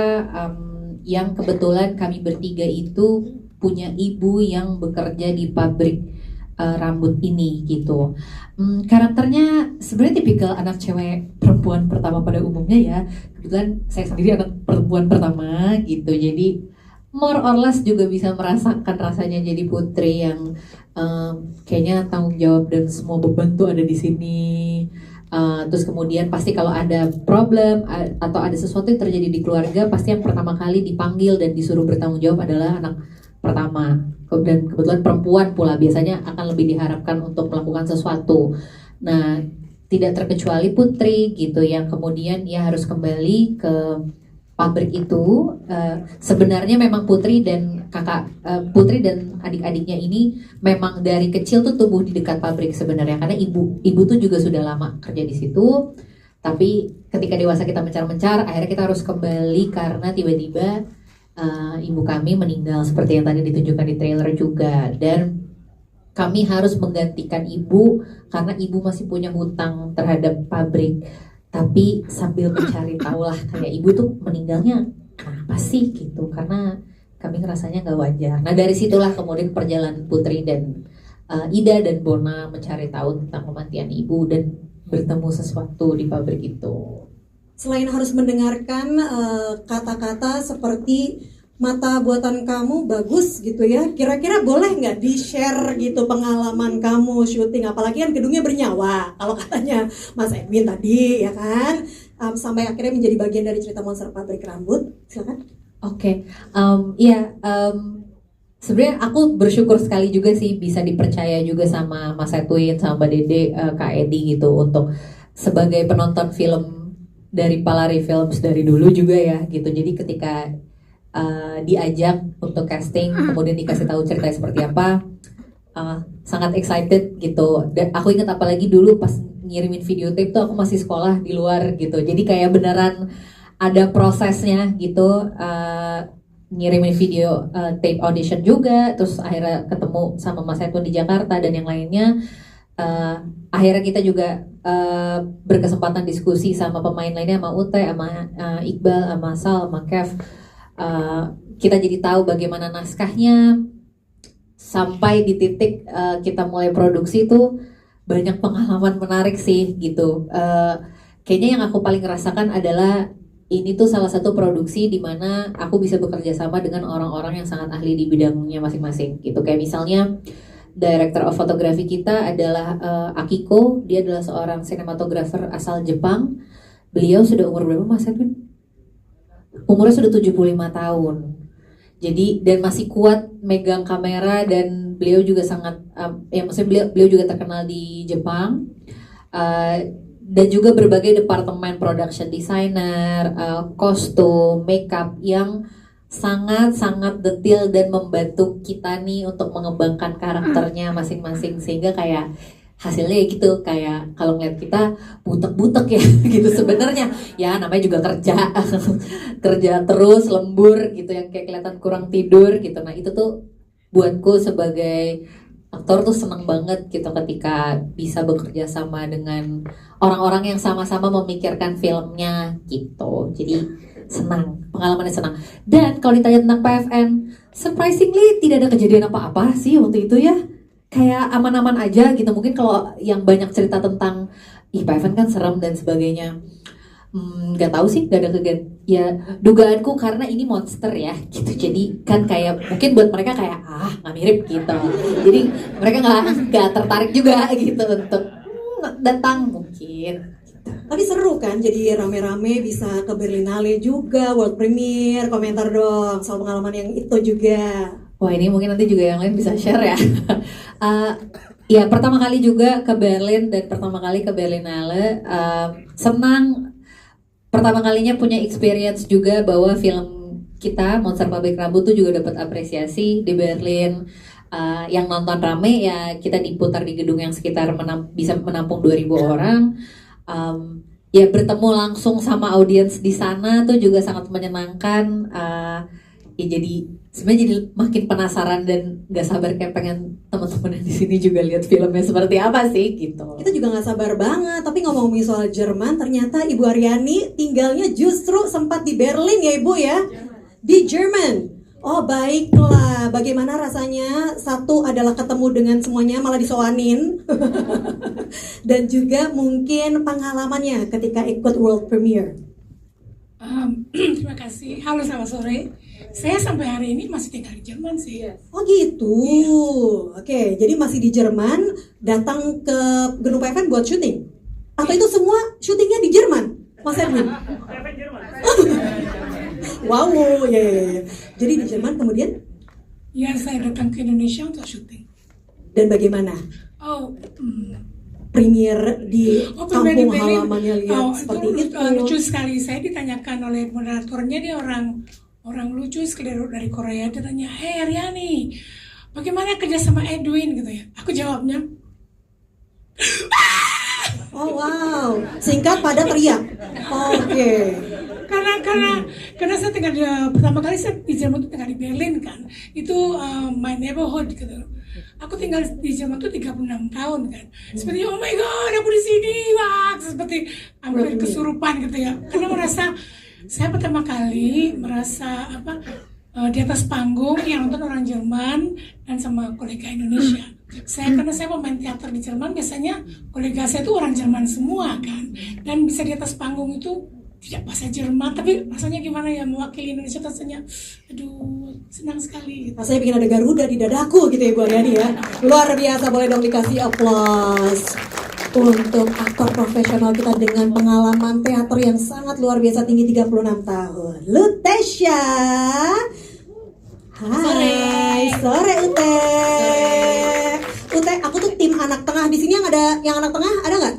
yang kebetulan kami bertiga itu punya ibu yang bekerja di pabrik rambut ini gitu. Karakternya sebenarnya tipikal anak cewek perempuan pertama pada umumnya ya. Kebetulan saya sendiri anak perempuan pertama gitu. Jadi more or less juga bisa merasakan rasanya jadi putri yang kayaknya tanggung jawab dan semua beban tuh ada di sini. Terus kemudian pasti kalau ada problem atau ada sesuatu yang terjadi di keluarga, pasti yang pertama kali dipanggil dan disuruh bertanggung jawab adalah anak pertama. Dan kebetulan perempuan pula biasanya akan lebih diharapkan untuk melakukan sesuatu. Nah, tidak terkecuali Putri gitu yang kemudian ia harus kembali ke pabrik itu. Sebenarnya memang Putri dan Putri dan adik-adiknya ini memang dari kecil tuh tumbuh di dekat pabrik sebenarnya, karena ibu tuh juga sudah lama kerja di situ. Tapi ketika dewasa kita mencar-mencar, akhirnya kita harus kembali karena tiba-tiba ibu kami meninggal seperti yang tadi ditunjukkan di trailer juga, dan kami harus menggantikan ibu karena ibu masih punya hutang terhadap pabrik. Tapi sambil mencari tahu lah, kayak ibu tuh meninggalnya kenapa sih gitu, karena kami ngerasanya nggak wajar. Nah dari situlah kemudian perjalanan Putri dan Ida dan Bona mencari tahu tentang kematian ibu dan bertemu sesuatu di pabrik itu. Selain harus mendengarkan kata-kata seperti mata buatan kamu bagus gitu ya, kira-kira boleh nggak di-share gitu pengalaman kamu syuting, apalagi kan gedungnya bernyawa kalau katanya Mas Edwin tadi ya kan, sampai akhirnya menjadi bagian dari cerita Monster Pabrik Rambut. Silakan. Oke, sebenarnya aku bersyukur sekali juga sih bisa dipercaya juga sama Mas Edwin, sama Mbak Dede, Kak Edi gitu untuk sebagai penonton film dari Palari Films dari dulu juga ya gitu. Jadi ketika diajak untuk casting, kemudian dikasih tahu ceritanya seperti apa, sangat excited gitu. Dan aku ingat apalagi dulu pas ngirimin videotape tuh aku masih sekolah di luar gitu. Jadi kayak beneran ada prosesnya gitu, ngirimin video tape audition juga, terus akhirnya ketemu sama Mas Edwin di Jakarta dan yang lainnya. Akhirnya kita juga berkesempatan diskusi sama pemain lainnya, sama Ute, sama Iqbal, sama Sal, sama Kev. Kita jadi tahu bagaimana naskahnya sampai di titik kita mulai produksi itu banyak pengalaman menarik sih gitu. Kayaknya yang aku paling rasakan adalah ini tuh salah satu produksi di mana aku bisa bekerja sama dengan orang-orang yang sangat ahli di bidangnya masing-masing gitu. Kayak misalnya Director of Photography kita adalah Akiko, dia adalah seorang sinematografer asal Jepang. Beliau sudah umur berapa Mas Edwin? Umurnya sudah 75 tahun. Jadi dan masih kuat megang kamera, dan beliau juga sangat maksudnya beliau juga terkenal di Jepang. Dan juga berbagai departemen production designer, kostum, makeup yang sangat-sangat detail dan membantu kita nih untuk mengembangkan karakternya masing-masing, sehingga kayak hasilnya ya gitu, kayak kalau ngeliat kita butek-butek ya gitu sebenarnya ya, namanya juga kerja terus lembur gitu yang kayak kelihatan kurang tidur gitu. Nah itu tuh buatku sebagai aktor tuh senang banget gitu ketika bisa bekerja sama dengan orang-orang yang sama-sama memikirkan filmnya gitu. Jadi senang, pengalamannya senang. Dan kalau ditanya tentang PFN, surprisingly tidak ada kejadian apa-apa sih waktu itu ya. Kayak aman-aman aja gitu. Mungkin kalau yang banyak cerita tentang PFN kan serem dan sebagainya, nggak tahu sih, nggak ada kejadian. Ya dugaanku karena ini monster ya gitu. Jadi kan kayak mungkin buat mereka kayak nggak mirip gitu. Jadi mereka nggak tertarik juga gitu untuk datang mungkin. Tapi seru kan, jadi rame-rame bisa ke Berlinale juga, world premiere. Komentar dong soal pengalaman yang itu juga. Wah ini mungkin nanti juga yang lain bisa share ya. Ya, pertama kali juga ke Berlin dan pertama kali ke Berlinale. Senang pertama kalinya punya experience juga bahwa film kita Monster Pabrik Rambut tuh juga dapat apresiasi di Berlin. Yang nonton rame ya, kita diputar di gedung yang sekitar bisa menampung 2.000 orang. Ya bertemu langsung sama audiens di sana tuh juga sangat menyenangkan. Ya jadi sebenarnya jadi makin penasaran dan gak sabar kayak pengen teman-teman di sini juga lihat filmnya seperti apa sih gitu. Kita juga gak sabar banget. Tapi ngomongin soal Jerman, ternyata Ibu Aryani tinggalnya justru sempat di Berlin ya Ibu ya, di Jerman. Oh baiklah, bagaimana rasanya? Satu adalah ketemu dengan semuanya malah disoanin. Dan juga mungkin pengalamannya ketika ikut World Premiere. Terima kasih. Halo, selamat sore. Saya sampai hari ini masih tinggal di Jerman sih. Oh gitu. Oke, jadi masih di Jerman, datang ke Gedung PFN buat syuting? Atau itu semua syutingnya di Jerman, Mas Edwin? Wow, ya. Jadi di Jerman kemudian? Ya, saya datang ke Indonesia untuk syuting. Dan bagaimana? Premier di kampung halamannya lihat seperti itu. Lucu sekali. Saya ditanyakan oleh moderatornya, dia orang lucu sekali dari Korea. Dia tanya, "Hey Aryani, bagaimana kerja sama Edwin?" gitu ya. Aku jawabnya, oh wow, singkat padat teriak. Oke. Karena saya tinggal pertama kali saya di Jerman itu tinggal di Berlin kan. Itu my neighborhood gitu. Aku tinggal di Jerman tuh 36 tahun kan. Seperti oh my god, aku di sini, wah, seperti hampir kesurupan gitu ya. Karena saya pertama kali merasa di atas panggung yang nonton orang Jerman dan sama kolega Indonesia. Karena saya pemain teater di Jerman, biasanya kolega saya itu orang Jerman semua kan. Dan bisa di atas panggung itu tidak bahasa Jerman, tapi rasanya gimana ya mewakili Indonesia, rasanya aduh senang sekali. Rasanya bikin ada Garuda di dadaku gitu ya Bu Aryani ya. Luar biasa, boleh dong dikasih aplaus untuk aktor profesional kita dengan pengalaman teater yang sangat luar biasa tinggi 36 tahun. Lutesha. Hai, sore Ute. Ute, aku tuh tim anak tengah di sini, yang anak tengah ada nggak?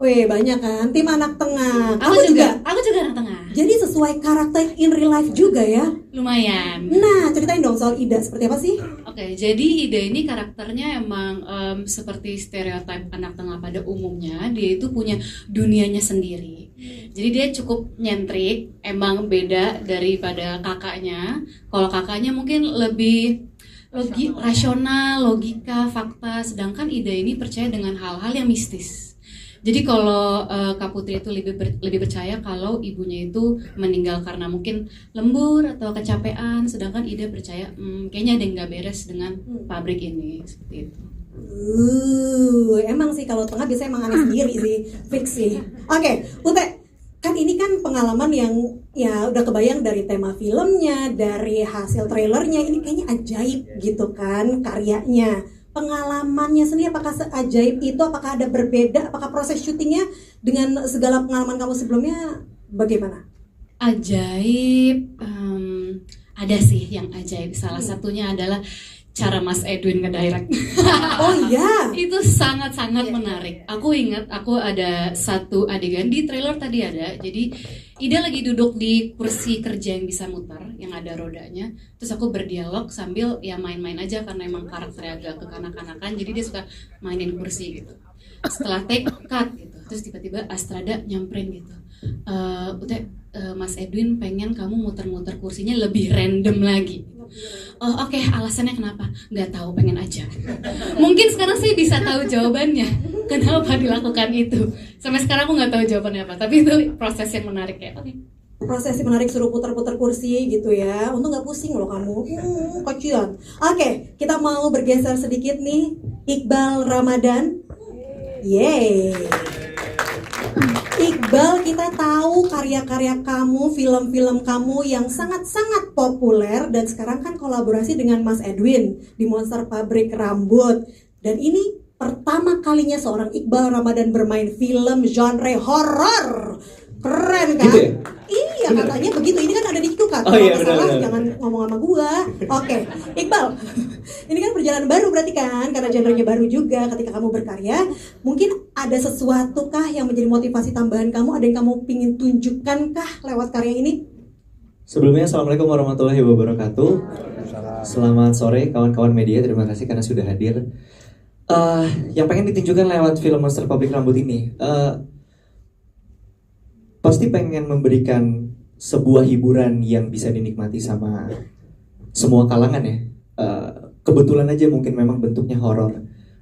Wih, banyak kan, tim anak tengah. Aku juga anak tengah. Jadi sesuai karakter in real life juga ya? Lumayan. Nah, ceritain dong soal Ida, seperti apa sih? Oke, jadi Ida ini karakternya emang seperti stereotip anak tengah pada umumnya. Dia itu punya dunianya sendiri. Jadi dia cukup nyentrik, emang beda daripada kakaknya. Kalau kakaknya mungkin lebih rasional, logika, fakta. Sedangkan Ida ini percaya dengan hal-hal yang mistis. Jadi kalau Kak Putri itu lebih percaya kalau ibunya itu meninggal karena mungkin lembur atau kecapean, sedangkan Ida percaya kayaknya ada yang nggak beres dengan pabrik ini, seperti itu. Emang sih kalau tengah biasanya emang aneh sendiri sih, fix sih. Oke, Ute, kan ini kan pengalaman yang ya udah kebayang dari tema filmnya, dari hasil trailernya, ini kayaknya ajaib gitu kan karyanya. Pengalamannya sendiri apakah seajaib itu, apakah ada berbeda, apakah proses syutingnya dengan segala pengalaman kamu sebelumnya bagaimana? Ajaib, ada sih yang ajaib. Salah satunya adalah cara Mas Edwin ngedirect. Oh iya. Itu sangat-sangat menarik. Aku ingat aku ada satu adegan di trailer tadi ada. Jadi Ida lagi duduk di kursi kerja yang bisa muter, yang ada rodanya. Terus aku berdialog sambil ya main-main aja karena emang karakternya agak kekanak-kanakan. Jadi dia suka mainin kursi gitu. Setelah take cut gitu, terus tiba-tiba Astrada nyamperin gitu. Mas Edwin pengen kamu muter-muter kursinya lebih random lagi. Oh oke, alasannya kenapa? Nggak tahu, pengen aja. Mungkin sekarang saya bisa tahu jawabannya kenapa dilakukan itu. Sampai sekarang aku nggak tahu jawabannya apa, tapi itu proses yang menarik ya. Oke. Proses yang menarik, suruh putar-putar kursi gitu ya. Untung nggak pusing loh kamu. Kocian. Oke, kita mau bergeser sedikit nih. Iqbal Ramadan. Yeay. Iqbal, kita tahu karya-karya kamu, film-film kamu yang sangat-sangat populer dan sekarang kan kolaborasi dengan Mas Edwin di Monster Pabrik Rambut. Dan ini pertama kalinya seorang Iqbal Ramadan bermain film genre horor. Keren kan? Gitu ya? Iya. ya katanya begitu. Ini kan ada di Kikuk kan. Oh iya, Kalau nggak salah, benar. jangan ngomong sama gua. Oke, Iqbal. Ini kan perjalanan baru berarti kan, karena genrenya baru juga. Ketika kamu berkarya, mungkin ada sesuatu kah yang menjadi motivasi tambahan kamu? Ada yang kamu pingin tunjukkan kah lewat karya ini? Sebelumnya, Assalamualaikum warahmatullahi wabarakatuh. Selamat sore kawan-kawan media, terima kasih karena sudah hadir. Yang pengen ditunjukkan lewat film Monster Pabrik Rambut ini, pasti pengen memberikan sebuah hiburan yang bisa dinikmati sama semua kalangan ya. Kebetulan aja mungkin memang bentuknya horor,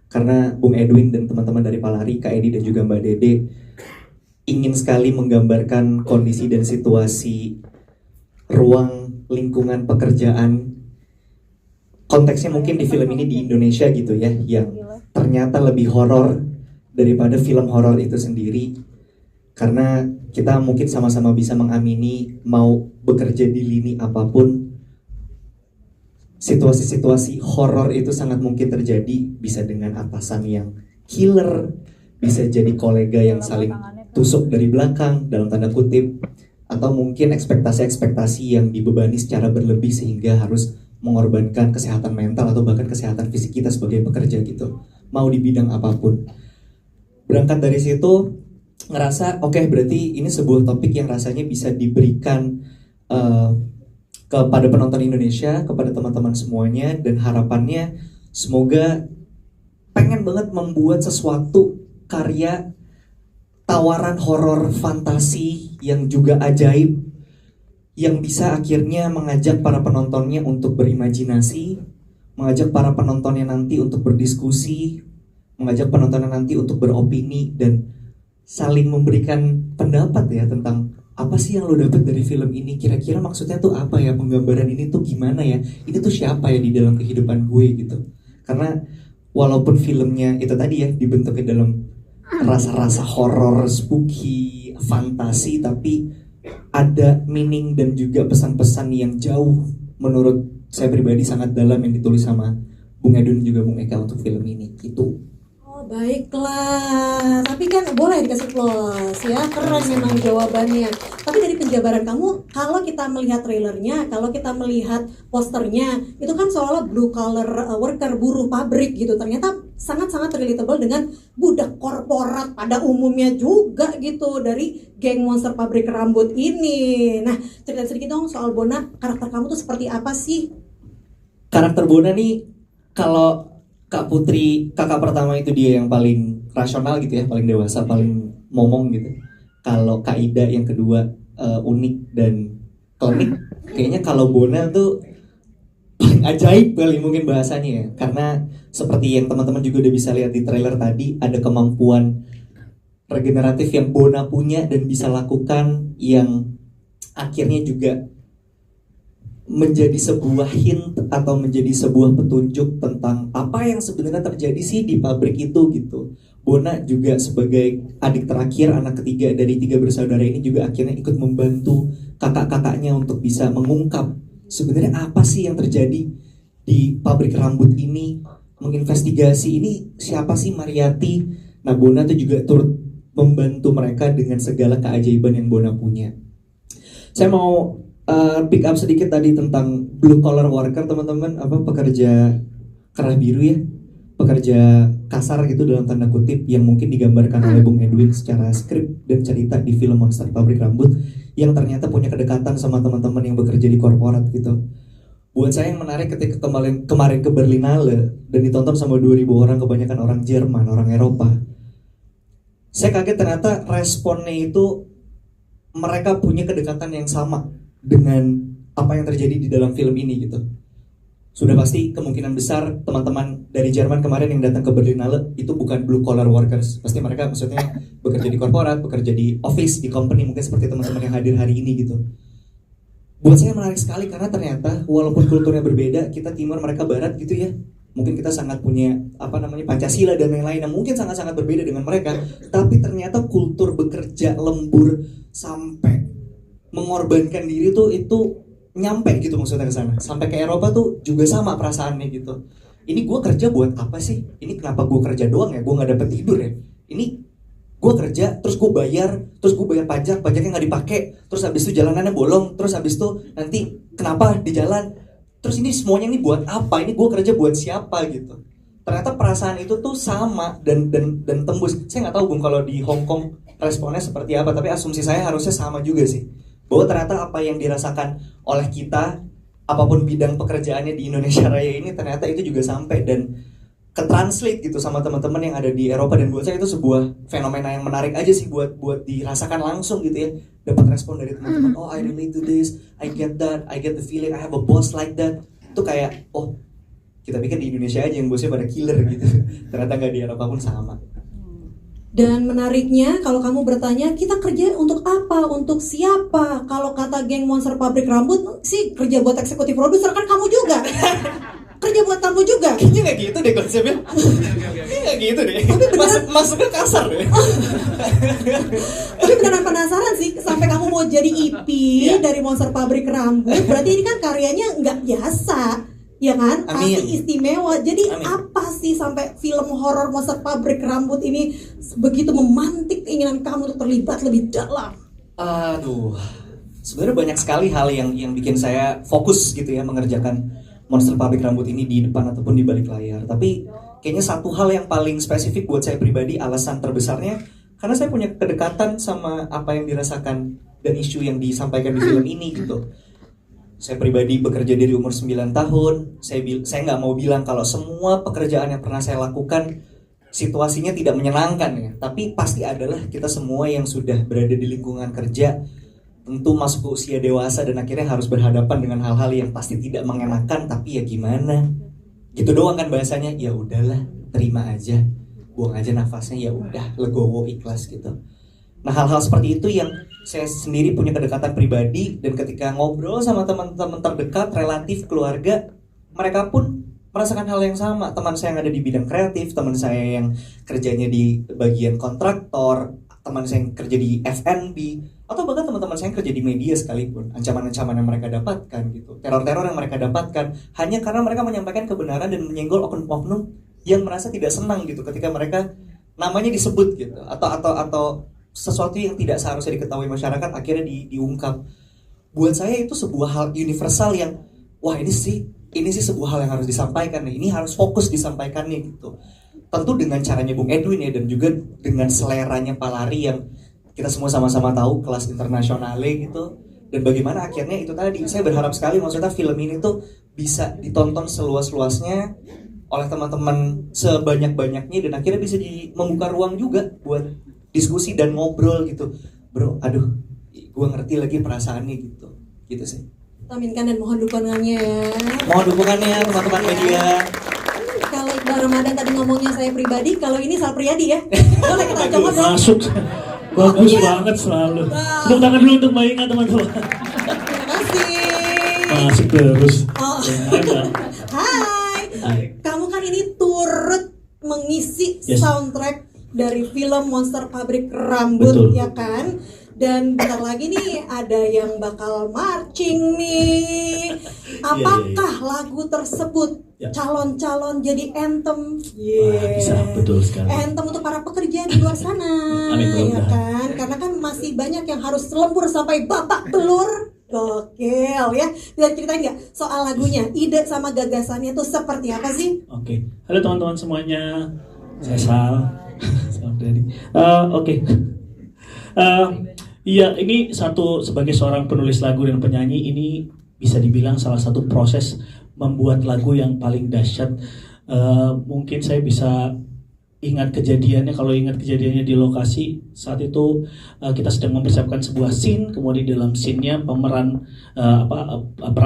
karena Bung Edwin dan teman-teman dari Palari, Kak Edi dan juga Mbak Dede ingin sekali menggambarkan kondisi dan situasi ruang lingkungan pekerjaan. Konteksnya mungkin di film ini di Indonesia gitu ya, yang ternyata lebih horor daripada film horor itu sendiri. Karena kita mungkin sama-sama bisa mengamini, mau bekerja di lini apapun, situasi-situasi horor itu sangat mungkin terjadi. Bisa dengan atasan yang killer, bisa jadi kolega yang saling tusuk dari belakang dalam tanda kutip, atau mungkin ekspektasi-ekspektasi yang dibebani secara berlebih sehingga harus mengorbankan kesehatan mental atau bahkan kesehatan fisik kita sebagai pekerja gitu, mau di bidang apapun. Berangkat dari situ ngerasa oke, berarti ini sebuah topik yang rasanya bisa diberikan kepada penonton Indonesia, kepada teman-teman semuanya, dan harapannya semoga pengen banget membuat sesuatu karya tawaran horor fantasi yang juga ajaib, yang bisa akhirnya mengajak para penontonnya untuk berimajinasi, mengajak para penontonnya nanti untuk berdiskusi, mengajak penontonnya nanti untuk beropini dan saling memberikan pendapat ya tentang apa sih yang lo dapat dari film ini, kira-kira maksudnya tuh apa ya, penggambaran ini tuh gimana ya, ini tuh siapa ya di dalam kehidupan gue gitu. Karena walaupun filmnya itu tadi ya dibentuknya dalam rasa-rasa horor, spooky, fantasi, tapi ada meaning dan juga pesan-pesan yang jauh menurut saya pribadi sangat dalam yang ditulis sama Bung Edun juga Bung Eka untuk film ini itu. Oh baiklah, tapi kan boleh dikasih plus ya, keren memang jawabannya. Tapi dari penjabaran kamu, kalau kita melihat trailernya, kalau kita melihat posternya, itu kan seolah blue collar worker, buruh pabrik gitu. Ternyata sangat-sangat relatable dengan budak korporat pada umumnya juga gitu, dari geng Monster Pabrik Rambut ini. Nah, cerita sedikit dong soal Bona, karakter kamu tuh seperti apa sih? Karakter Bona nih, kalau Kak Putri, kakak pertama itu dia yang paling rasional gitu ya, paling dewasa, paling momong gitu. Kalau Kak Ida yang kedua unik dan klinik. Kayaknya kalau Bona tuh paling ajaib kali mungkin bahasanya ya. Karena seperti yang teman-teman juga udah bisa lihat di trailer tadi, ada kemampuan regeneratif yang Bona punya dan bisa lakukan, yang akhirnya juga menjadi sebuah hint atau menjadi sebuah petunjuk tentang apa yang sebenarnya terjadi sih di pabrik itu gitu. Bona juga sebagai adik terakhir, anak ketiga dari 3 bersaudara ini juga akhirnya ikut membantu kakak-kakaknya untuk bisa mengungkap sebenarnya apa sih yang terjadi di pabrik rambut ini, menginvestigasi ini siapa sih Mariyati. Nah, Bona tuh juga turut membantu mereka dengan segala keajaiban yang Bona punya. Saya mau pick up sedikit tadi tentang blue collar worker, teman-teman, apa pekerja kerah biru ya, pekerja kasar gitu dalam tanda kutip, yang mungkin digambarkan oleh Bung Edwin secara skrip dan cerita di film Monster Pabrik Rambut, yang ternyata punya kedekatan sama teman-teman yang bekerja di korporat gitu. Buat saya yang menarik ketika kemarin ke Berlinale dan ditonton sama 2.000 orang, kebanyakan orang Jerman, orang Eropa. Saya kaget ternyata responnya itu mereka punya kedekatan yang sama dengan apa yang terjadi di dalam film ini gitu. Sudah pasti kemungkinan besar teman-teman dari Jerman kemarin yang datang ke Berlinale itu bukan blue collar workers. Pasti mereka maksudnya bekerja di korporat, bekerja di office, di company, mungkin seperti teman-teman yang hadir hari ini gitu. Buat saya menarik sekali karena ternyata walaupun kulturnya berbeda, kita timur, mereka barat gitu ya. Mungkin kita sangat punya Pancasila dan lain-lain yang mungkin sangat-sangat berbeda dengan mereka, tapi ternyata kultur bekerja lembur sampai mengorbankan diri tuh itu nyampe gitu maksudnya ke sana. Sampai ke Eropa tuh juga sama perasaannya gitu. Ini gue kerja buat apa sih? Ini kenapa gue kerja doang ya? Gue nggak dapet tidur ya? Ini gue kerja, terus gue bayar pajaknya nggak dipakai, terus habis itu jalanannya bolong, terus habis itu nanti kenapa di jalan, terus ini semuanya ini buat apa, ini gue kerja buat siapa gitu. Ternyata perasaan itu tuh sama dan tembus. Saya nggak tahu Bung kalau di Hong Kong responnya seperti apa, tapi asumsi saya harusnya sama juga sih, bahwa ternyata apa yang dirasakan oleh kita apapun bidang pekerjaannya di Indonesia Raya ini, ternyata itu juga sampai dan ke-translate gitu sama teman-teman yang ada di Eropa. Dan buat saya itu sebuah fenomena yang menarik aja sih buat dirasakan langsung gitu ya, dapat respon dari teman-teman. Oh, I relate to this, I get that, I get the feeling, I have a boss like that. Itu kayak, oh, kita pikir di Indonesia aja yang bosnya pada killer gitu, ternyata nggak di Eropa pun sama. Dan menariknya kalau kamu bertanya kita kerja untuk apa, untuk siapa? Kalau kata geng Monster Pabrik Rambut sih kerja buat eksekutif produser, kan kamu juga kerja buat kamu juga. Kayaknya nggak gitu deh konsepnya. Kayaknya nggak gitu deh. Masuknya kasar deh. Tapi beneran penasaran sih, sampai kamu mau jadi EP dari Monster Pabrik Rambut, berarti ini kan karyanya nggak biasa. Ya kan, pasti istimewa. Jadi apa sih sampai film horor Monster Pabrik Rambut ini begitu memantik keinginan kamu untuk terlibat lebih dalam? Aduh, sebenarnya banyak sekali hal yang bikin saya fokus gitu ya mengerjakan Monster Pabrik Rambut ini di depan ataupun di balik layar. Tapi kayaknya satu hal yang paling spesifik buat saya pribadi, alasan terbesarnya karena saya punya kedekatan sama apa yang dirasakan dan isu yang disampaikan di film ini gitu. Saya pribadi bekerja dari umur 9 tahun. Saya nggak mau bilang kalau semua pekerjaan yang pernah saya lakukan situasinya tidak menyenangkan ya. Tapi pasti adalah kita semua yang sudah berada di lingkungan kerja tentu masuk ke usia dewasa dan akhirnya harus berhadapan dengan hal-hal yang pasti tidak mengenakan. Tapi ya gimana? Gitu doang kan bahasanya. Ya udahlah, terima aja, buang aja nafasnya, ya udah, legowo, ikhlas gitu. Nah, hal-hal seperti itu yang saya sendiri punya kedekatan pribadi, dan ketika ngobrol sama teman-teman terdekat, relatif, keluarga, mereka pun merasakan hal yang sama. Teman saya yang ada di bidang kreatif, teman saya yang kerjanya di bagian kontraktor, teman saya yang kerja di F&B, atau bahkan teman-teman saya yang kerja di media sekalipun, ancaman-ancaman yang mereka dapatkan gitu, teror-teror yang mereka dapatkan hanya karena mereka menyampaikan kebenaran dan menyenggol oknum-oknum yang merasa tidak senang gitu ketika mereka namanya disebut gitu, atau sesuatu yang tidak seharusnya diketahui masyarakat akhirnya diungkap. Buat saya itu sebuah hal universal yang wah ini sih sebuah hal yang harus disampaikan nih. Ini harus fokus disampaikannya gitu. Tentu dengan caranya Bung Edwin ya, dan juga dengan seleranya Palari yang kita semua sama-sama tahu kelas internasionalnya gitu. Dan bagaimana akhirnya itu tadi, saya berharap sekali maksudnya film ini tuh bisa ditonton seluas-luasnya oleh teman-teman sebanyak-banyaknya, dan akhirnya bisa membuka ruang juga buat diskusi dan ngobrol gitu. Bro, aduh, gue ngerti lagi perasaannya gitu sih. Aminkan dan mohon dukungannya ya. Mohon dukungannya teman-teman media. Kalau Iqbal Ramadan tadi ngomongnya saya pribadi, kalau ini Sal Priadi ya. Boleh kita coba dong. Masuk. Bagus banget selalu. Tepuk tangan dulu untuk Mbak Inga teman-teman. Terima kasih. Masuk terus. Oh. Hai. Kamu kan ini turut mengisi soundtrack dari film Monster Pabrik Rambut. Betul. Ya kan? Dan bentar lagi nih ada yang bakal marching nih. Apakah lagu tersebut calon-calon jadi anthem? Bisa, betul sekali. Anthem untuk para pekerja di luar sana. Amin, ya kan? Karena kan masih banyak yang harus lembur sampai babak belur. Gokil ya. Bisa ceritain nggak soal lagunya? Ide sama gagasannya tuh seperti apa sih? Oke. Halo teman-teman semuanya. Saya Sal. Oke. Iya, ini sebagai seorang penulis lagu dan penyanyi, ini bisa dibilang salah satu proses membuat lagu yang paling dahsyat. Mungkin saya bisa ingat kejadiannya. Kalau ingat kejadiannya di lokasi saat itu kita sedang mempersiapkan sebuah scene, kemudian dalam scene-nya peran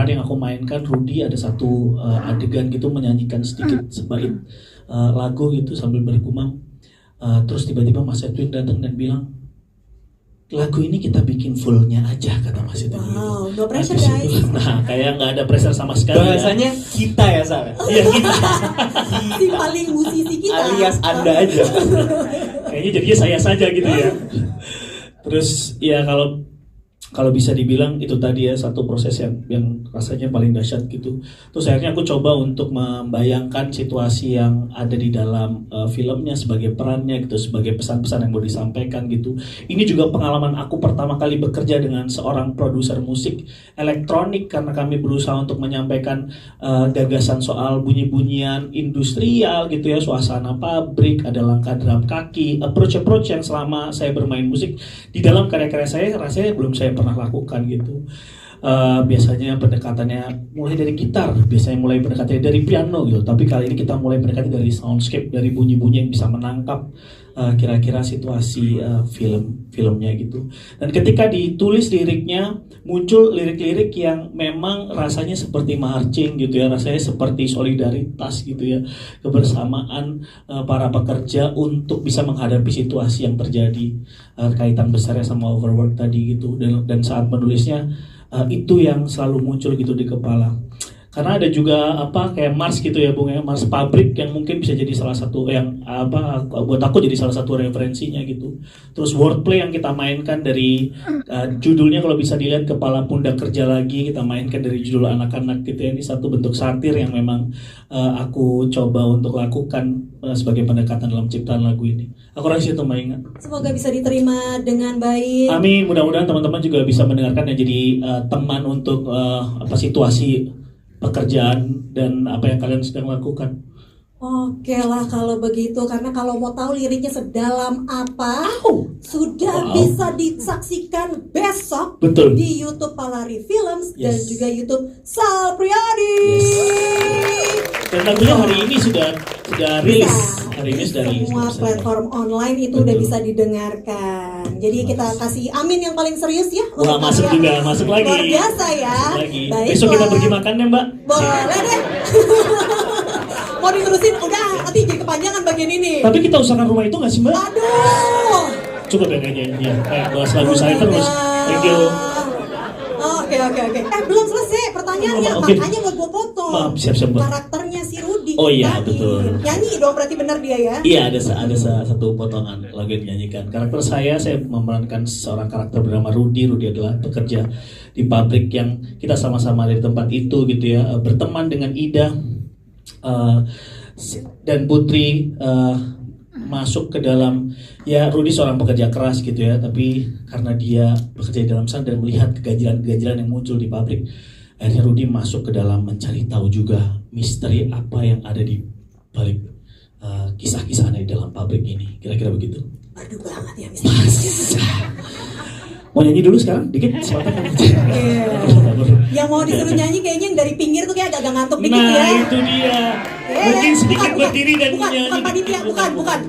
yang aku mainkan, Rudy, ada satu adegan gitu menyanyikan sedikit sebait lagu gitu sambil bergumam. Terus tiba-tiba Mas Edwin datang dan bilang, lagu ini kita bikin fullnya aja, kata Mas Edwin. Wow, no pressure guys. Nah, kayak nggak ada pressure sama sekali. Bahasanya ya. Kita ya, Sal. Iya, kita. Si paling musisi kita. Alias Anda aja. Kayaknya jadinya saya saja gitu ya. Terus ya kalau kalau bisa dibilang itu tadi ya satu proses yang rasanya paling dahsyat gitu. Terus akhirnya aku coba untuk membayangkan situasi yang ada di dalam filmnya sebagai perannya gitu, sebagai pesan-pesan yang mau disampaikan gitu. Ini juga pengalaman aku pertama kali bekerja dengan seorang produser musik elektronik karena kami berusaha untuk menyampaikan gagasan soal bunyi-bunyian industrial gitu ya, suasana pabrik, ada langkah drum kaki, approach yang selama saya bermain musik di dalam karya-karya saya rasanya belum saya pernah lakukan gitu. Biasanya pendekatannya mulai dari gitar, biasanya mulai pendekatannya dari piano gitu. Tapi kali ini kita mulai pendekatan dari soundscape, dari bunyi-bunyi yang bisa menangkap kira-kira situasi filmnya gitu. Dan ketika ditulis liriknya, muncul lirik-lirik yang memang rasanya seperti marching gitu ya, rasanya seperti solidaritas gitu ya, kebersamaan para pekerja untuk bisa menghadapi situasi yang terjadi, kaitan besarnya sama overwork tadi gitu. Dan saat menulisnya itu yang selalu muncul gitu di kepala. Karena ada juga kayak Mars gitu ya Bung ya, Mars pabrik yang mungkin bisa jadi salah satu yang buat aku jadi salah satu referensinya gitu. Terus wordplay yang kita mainkan dari judulnya kalau bisa dilihat Kepala Pundak Kerja Lagi, kita mainkan dari judul anak-anak gitu ya. Ini satu bentuk satir yang memang aku coba untuk lakukan sebagai pendekatan dalam ciptaan lagu ini. Aku rasa itu Mbak Inga. Semoga bisa diterima dengan baik. Amin, mudah-mudahan teman-teman juga bisa mendengarkan dan jadi teman untuk situasi pekerjaan dan apa yang kalian sedang lakukan. Oke lah kalau begitu, karena kalau mau tahu liriknya sedalam apa sudah bisa disaksikan besok di YouTube Palari Films dan juga YouTube Sal Priadi. Dan tentunya hari ini sudah rilis. Hari ini sudah rilis. Semua platform online itu udah bisa didengarkan. Jadi kita kasih amin yang paling serius ya. Wah, masuk juga, masuk lagi. Luar biasa ya. Baiklah. Besok kita pergi makan ya Mbak. Boleh deh. Mau diterusin udah, nanti jadi kepanjangan bagian ini. Tapi kita usahakan rumah itu nggak sih Mbak? Aduh. Cukup ya kayaknya ya. Bahas lagu saya terus. Thank you. Oke. Belum selesai pertanyaannya, makanya mau gue potong. Maaf, siap-siap Mbak. Karakternya si Rudy. Oh iya, betul. Nyanyi dong, berarti benar dia ya? Iya, ada satu potongan lagu yang dinyanyikan. Karakter saya memerankan seorang karakter bernama Rudy. Rudy adalah pekerja di pabrik yang kita sama-sama dari tempat itu gitu ya, berteman dengan Ida dan Putri. Masuk ke dalam, ya Rudy seorang pekerja keras gitu ya, tapi karena dia bekerja di dalam sana dan melihat keganjilan-keganjilan yang muncul di pabrik, akhirnya Rudy masuk ke dalam mencari tahu juga misteri apa yang ada di balik kisah-kisah di dalam pabrik ini. Kira-kira begitu. Aduh banget ya misteri. Mau nyanyi dulu sekarang? Dikit kesempatan. Yang mau disuruh nyanyi kayaknya yang dari pinggir tuh kayak agak ngantuk dikit ya. Nah itu dia. Mungkin sedikit berdiri dan menyanyi. Bukan panitia, bukan.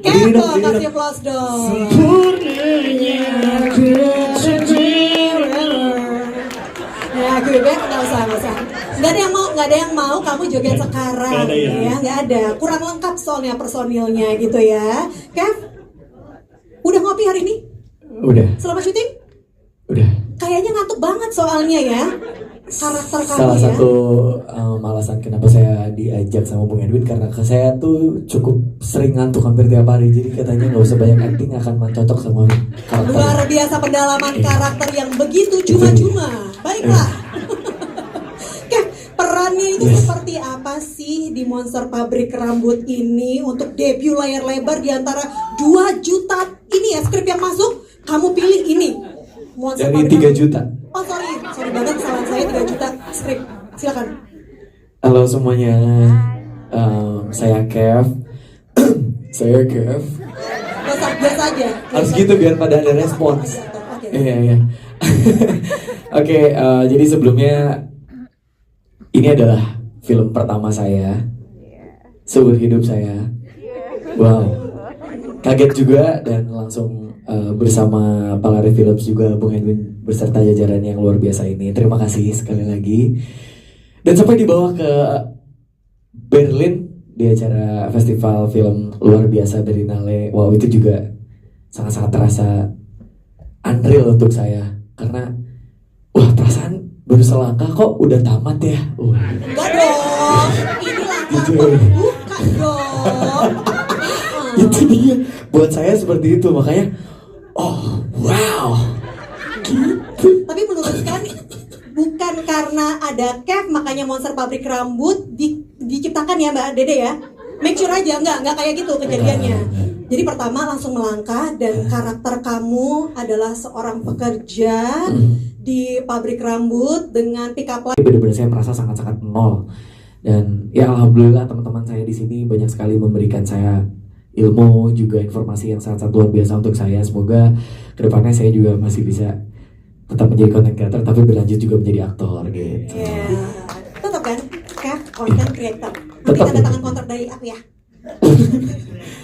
Kev dong, kasih applause dong. Sempurnanya aku sendiri. Ya, gue nggak usah. Nggak ada yang mau kamu joget sekarang. Nggak ada. Kurang lengkap soalnya personilnya gitu ya. Kev, udah ngopi hari ini? Udah. Selama syuting? Udah. Kayaknya ngantuk banget soalnya ya. Karakter kamu Salah ya. satu alasan kenapa saya diajak sama Bung Edwin karena saya tuh cukup sering ngantuk hampir tiap hari. Jadi katanya nggak usah banyak acting, akan cocok sama karakter. Luar biasa pendalaman karakter yang begitu cuma-cuma. Baiklah. Kev, perannya itu seperti apa sih di Monster Pabrik Rambut ini untuk debut layar lebar di antara 2 juta ini ya skrip yang masuk? Kamu pilih ini Monster Dari 3 juta. Oh sorry banget, kesalahan saya 3 juta skrip. Silakan. Halo semuanya, saya Kev. Saya Kev. Biasa aja. Harus gitu biar pada ada respons. Iya. Oke, jadi sebelumnya ini adalah film pertama saya seumur hidup saya. Wow, kaget juga dan langsung bersama Palari Films juga Bung Edwin beserta jajaran yang luar biasa ini. Terima kasih sekali lagi. Dan sampai dibawa ke Berlin di acara festival film luar biasa Berlinale. Wow, itu juga sangat-sangat terasa unreal untuk saya karena perasaan baru selangkah kok udah tamat ya. Enggak dong, ini langkah pembuka dong. Itu dia, buat saya seperti itu, makanya wow. Tapi meluruskan, bukan karena ada Kev makanya monster pabrik rambut diciptakan ya Mbak Dede ya. Make sure aja, nggak kayak gitu kejadiannya. Jadi pertama langsung melangkah dan karakter kamu adalah seorang pekerja di pabrik rambut dengan pick up line. Benar-benar saya merasa sangat-sangat nol. Dan ya alhamdulillah teman-teman saya di sini banyak sekali memberikan saya ilmu, juga informasi yang sangat-sangat luar biasa untuk saya. Semoga kedepannya saya juga masih bisa tetap menjadi content creator tapi berlanjut juga menjadi aktor gitu. Tetap kan, Kev, content creator. Nanti tanda tangan kontrak dari aku ya.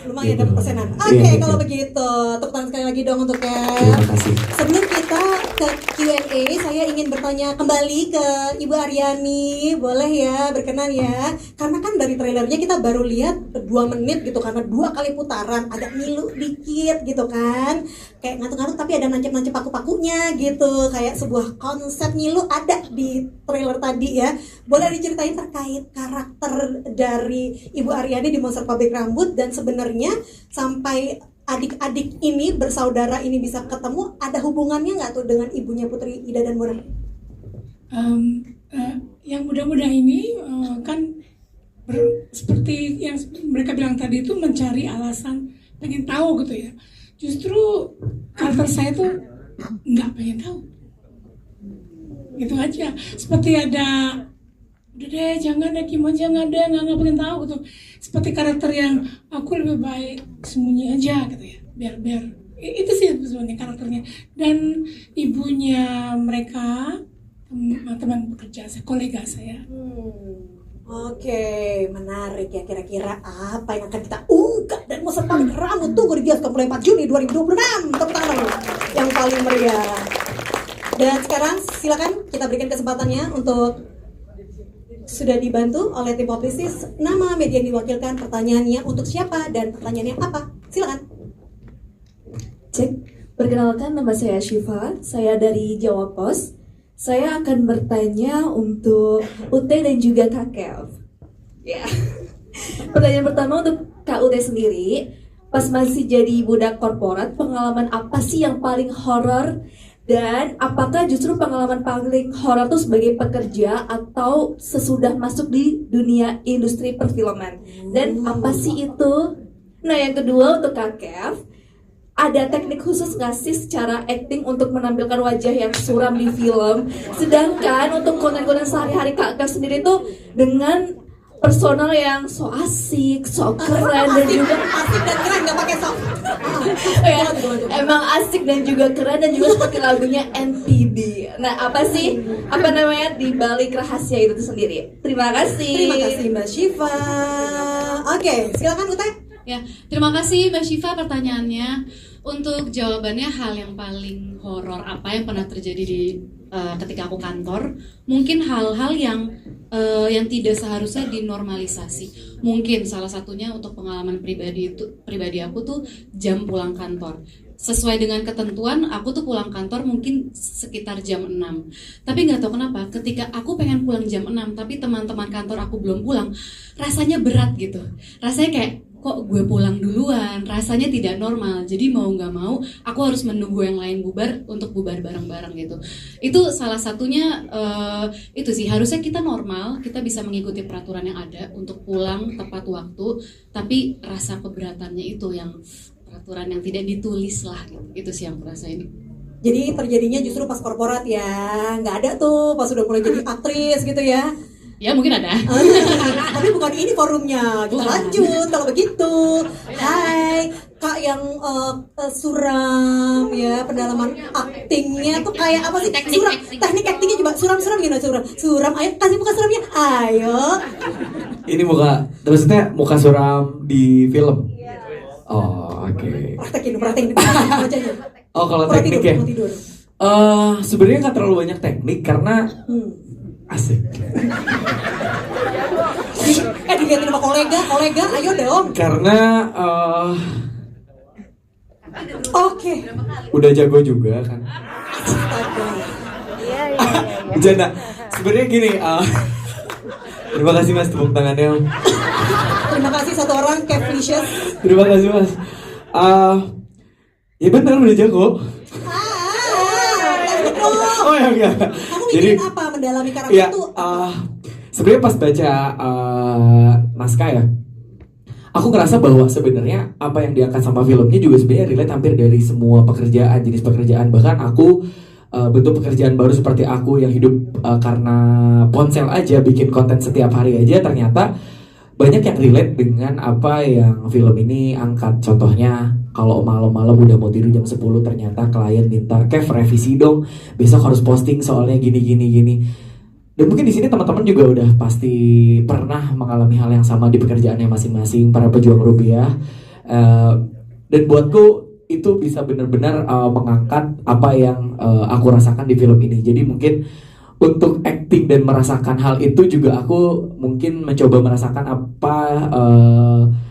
Lumayan dapat persenan. Oke, kalau begitu, tepuk tangan sekali lagi dong untuk Kev. Terima kasih. Sebelum kita ke Q&A, saya ingin bertanya kembali ke Ibu Aryani. Boleh ya, berkenan ya. Karena kan dari trailernya kita baru lihat 2 menit gitu, karena 2 kali putaran, agak ngilu dikit gitu kan. Kayak ngantuk-ngantuk tapi ada nancep-nancep paku-pakunya gitu. Kayak sebuah konsep ngilu ada di trailer tadi ya. Boleh diceritain terkait karakter dari Ibu Aryani di Monster Pabrik Rambut, dan sebenarnya sampai adik-adik ini, bersaudara ini bisa ketemu, ada hubungannya nggak tuh dengan ibunya Putri Ida dan Mona? Yang muda-muda ini kan seperti yang mereka bilang tadi itu mencari alasan pengen tahu gitu ya. Justru karakter saya tuh nggak pengen tahu, gitu aja. Seperti ada, udah deh jangan deh, Kim aja nggak pengen tahu gitu. Seperti karakter yang aku lebih baik sembunyi aja gitu ya, biar itu sih sebenarnya karakternya. Dan ibunya mereka teman pekerja saya, kolega saya. Oke, menarik ya. Kira-kira apa yang akan kita ungkap dan Monster Pabrik Rambut tunggu di bioskop mulai 4 Juni 2026. Tepuk tangan yang paling meriah. Dan sekarang silakan kita berikan kesempatannya untuk, sudah dibantu oleh tim publisis, nama media yang diwakilkan, pertanyaannya untuk siapa dan pertanyaannya apa. Silakan. Cek. Perkenalkan, nama saya Syifa, saya dari Jawa Pos. Saya akan bertanya untuk UT dan juga Kak Kev. Ya. Pertanyaan pertama untuk Kak UT sendiri, pas masih jadi budak korporat, pengalaman apa sih yang paling horor? Dan apakah justru pengalaman paling horor itu sebagai pekerja atau sesudah masuk di dunia industri perfilman? Dan apa sih itu? Nah, yang kedua untuk Kak Kev, ada teknik khusus nggak sih secara acting untuk menampilkan wajah yang suram di film? Sedangkan untuk konten-konten sehari-hari Kak Kev sendiri tuh dengan personal yang so asik, so keren, dan juga asik dan keren, nggak pakai sok. Ya, emang asik dan juga keren, dan juga seperti lagunya NPD. Nah, apa sih di balik rahasia itu sendiri? Terima kasih. Terima kasih Mbak Syifa. Oke, silakan Utai. Ya, terima kasih Mbak Syifa pertanyaannya. Untuk jawabannya, hal yang paling horor apa yang pernah terjadi di ketika aku kantor, mungkin hal-hal yang tidak seharusnya dinormalisasi. Mungkin salah satunya untuk pengalaman pribadi aku tuh jam pulang kantor. Sesuai dengan ketentuan, aku tuh pulang kantor mungkin sekitar jam 6. Tapi nggak tahu kenapa, ketika aku pengen pulang jam 6, tapi teman-teman kantor aku belum pulang, rasanya berat gitu. Rasanya kayak, kok gue pulang duluan, rasanya tidak normal. Jadi mau nggak mau, aku harus menunggu yang lain bubar untuk bubar bareng-bareng gitu. Itu salah satunya, itu sih, harusnya kita normal, kita bisa mengikuti peraturan yang ada untuk pulang tepat waktu, tapi rasa keberatannya itu yang peraturan yang tidak ditulis lah gitu. Itu sih yang aku rasain. Jadi terjadinya justru pas korporat ya, nggak ada tuh pas udah mulai jadi aktris gitu ya. Ya mungkin ada. Tapi bukan ini forumnya. Kita lanjut kalau begitu. Hai Kak yang suram ya, pendalaman aktingnya tuh kayak apa sih? Suram, teknik aktingnya coba suram-suram gimana suram? Suram, ayo kasih muka suramnya. Ayo. Ini maksudnya muka suram di film. Oh, oke. Praktekin bacanya. Oh, kalau teknik ya. Sebenarnya nggak terlalu banyak teknik karena asik. Dilihatin sama kolega, ayo dong. Karena Oke. Udah jago juga kan. Iya. Bercanda. Sebenarnya gini, terima kasih Mas tepuk tangannya. Terima kasih satu orang, Kevlicious. Terima kasih Mas. Ya benar udah jago. dong. Oh ya enggak. Kamu mikirin apa mendalami karakter ya, itu? Sebenarnya pas baca naskah ya, aku ngerasa bahwa sebenarnya apa yang diangkat sama filmnya juga sebenarnya relate hampir dari semua pekerjaan, jenis pekerjaan. Bahkan aku bentuk pekerjaan baru seperti aku yang hidup karena ponsel aja, bikin konten setiap hari aja, ternyata banyak yang relate dengan apa yang film ini angkat. Contohnya kalau malam-malam udah mau tidur jam 10 ternyata klien minta, "Kev, revisi dong, besok harus posting soalnya gini." Dan mungkin di sini teman-teman juga udah pasti pernah mengalami hal yang sama di pekerjaannya masing-masing, para pejuang rupiah. Dan buatku itu bisa benar-benar mengangkat apa yang aku rasakan di film ini. Jadi mungkin untuk acting dan merasakan hal itu juga aku mungkin mencoba merasakan apa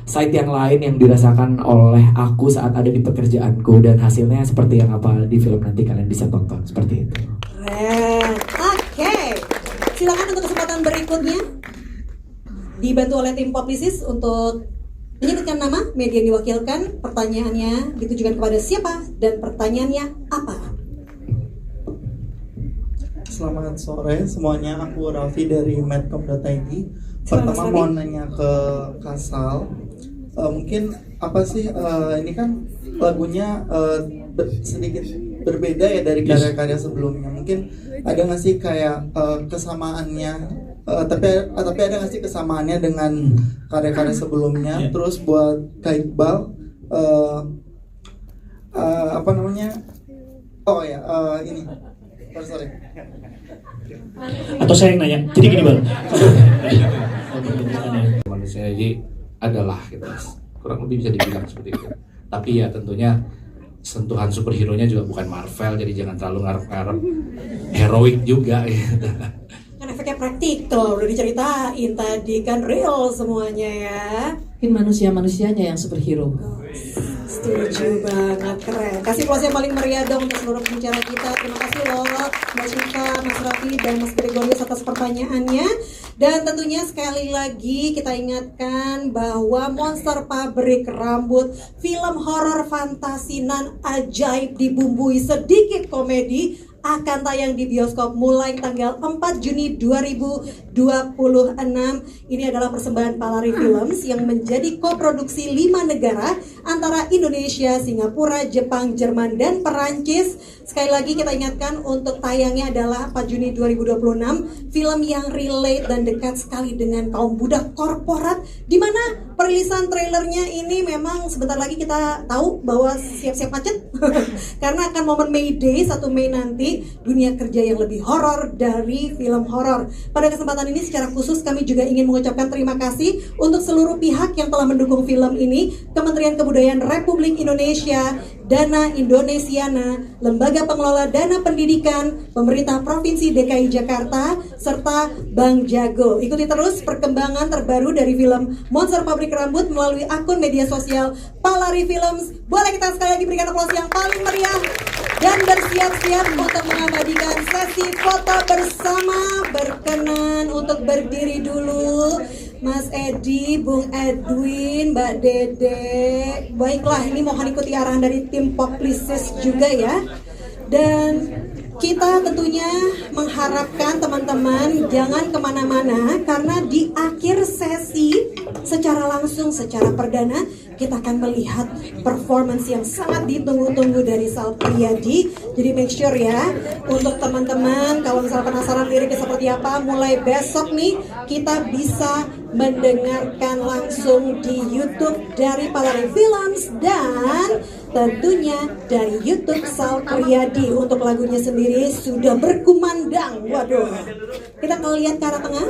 side yang lain yang dirasakan oleh aku saat ada di pekerjaanku, dan hasilnya seperti yang apa di film nanti kalian bisa tonton seperti itu. Keren. Oke. Silakan untuk kesempatan berikutnya dibantu oleh tim publicist untuk menyebutkan nama, media yang diwakilkan, pertanyaannya ditujukan kepada siapa, dan pertanyaannya apa. Selamat sore semuanya, aku Raffi dari medcom.id. Pertama mau nanya ke Kasal, mungkin apa sih ini kan lagunya sedikit berbeda ya dari karya-karya sebelumnya. Mungkin ada nggak sih kayak kesamaannya? Tapi ada nggak sih kesamaannya dengan karya-karya sebelumnya? Terus buat Kak Iqbal, apa namanya? Oh ya, ini. Sorry. Atau saya yang nanya. Jadi gini Bang. Manusia jadi adalah gitu, kurang lebih bisa dibilang seperti itu. Tapi ya tentunya sentuhan superhero-nya juga bukan Marvel, jadi jangan terlalu ngarep-ngarep heroik juga gitu. Kan efeknya praktikal, udah diceritain tadi kan real semuanya ya. Mungkin manusia-manusianya yang superhero. Setuju banget, keren. Kasih aplaus yang paling meriah dong untuk seluruh pembicara kita. Terima kasih loh Mbak Syifa, Mas Raffi, dan Mas Gregorius atas pertanyaannya. Dan tentunya sekali lagi kita ingatkan bahwa Monster Pabrik Rambut, film horor fantasi nan ajaib dibumbui sedikit komedi, akan tayang di bioskop mulai tanggal 4 Juni 2026. Ini adalah persembahan Palari Films yang menjadi koproduksi 5 negara antara Indonesia, Singapura, Jepang, Jerman, dan Perancis. Sekali lagi kita ingatkan untuk tayangnya adalah 4 Juni 2026. Film yang relate dan dekat sekali dengan kaum budak korporat, di mana perilisan trailernya ini memang sebentar lagi kita tahu bahwa siap-siap macet karena akan momen May Day 1 Mei nanti, dunia kerja yang lebih horor dari film horor. Pada kesempatan ini secara khusus kami juga ingin mengucapkan terima kasih untuk seluruh pihak yang telah mendukung film ini, Kementerian Kebudayaan Republik Indonesia, Dana Indonesiana, Lembaga Pengelola Dana Pendidikan, Pemerintah Provinsi DKI Jakarta, serta Bank Jago. Ikuti terus perkembangan terbaru dari film Monster Pabrik Rambut melalui akun media sosial Palari Films. Boleh kita sekali lagi berikan aplaus yang paling meriah dan bersiap-siap untuk mengabadikan sesi foto bersama. Berkenan untuk berdiri dulu Mas Edi, Bung Edwin, Mbak Dede. Baiklah, ini mohon ikuti arahan dari tim publicist juga ya. Dan kita tentunya mengharapkan teman-teman jangan kemana-mana, karena di akhir sesi secara langsung, secara perdana kita akan melihat performance yang sangat ditunggu-tunggu dari Sal Priadi. Jadi make sure ya untuk teman-teman, kalau misalnya penasaran liriknya seperti apa, mulai besok nih kita bisa mendengarkan langsung di YouTube dari Palari Films dan tentunya dari YouTube Sal Priadi. Untuk lagunya sendiri sudah berkumandang. Waduh, kita akan lihat ke arah tengah.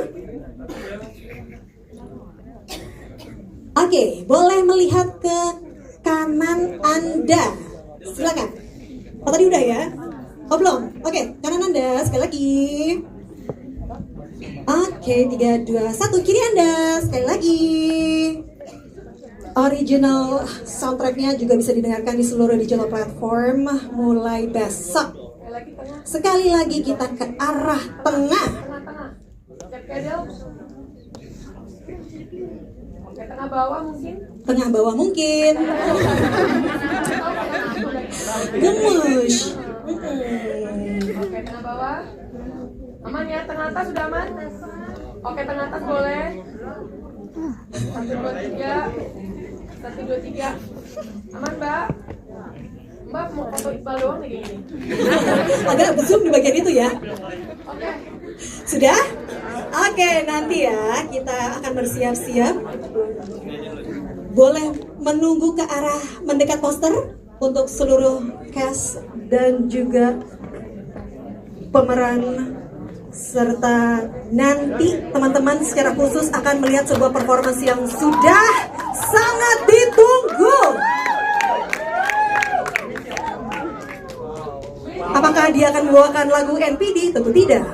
Oke, boleh melihat ke kanan Anda. Silakan. Oh tadi udah ya? Oh belum? Oke, kanan Anda sekali lagi. Oke, 3, 2, 1. Kiri Anda sekali lagi. Original soundtracknya juga bisa didengarkan di seluruh digital platform mulai besok. Sekali lagi kita ke arah tengah. Tengah bawah mungkin. Tengah bawah mungkin. Gemush. Oke, tengah bawah. Aman ya, tengah atas sudah aman? Oke, tengah atas boleh. 1, 2, 3. 1, 2, 3. Aman, Mbak? Mbak mau foto Iqbal doang nih gini. Agak zoom di bagian itu ya. Oke. Sudah? Oke, nanti ya kita akan bersiap-siap. Boleh menunggu ke arah mendekat poster untuk seluruh cast dan juga pemeran, serta nanti teman-teman secara khusus akan melihat sebuah performance yang sudah sangat ditunggu. Apakah dia akan membawakan lagu NPD? Tentu tidak.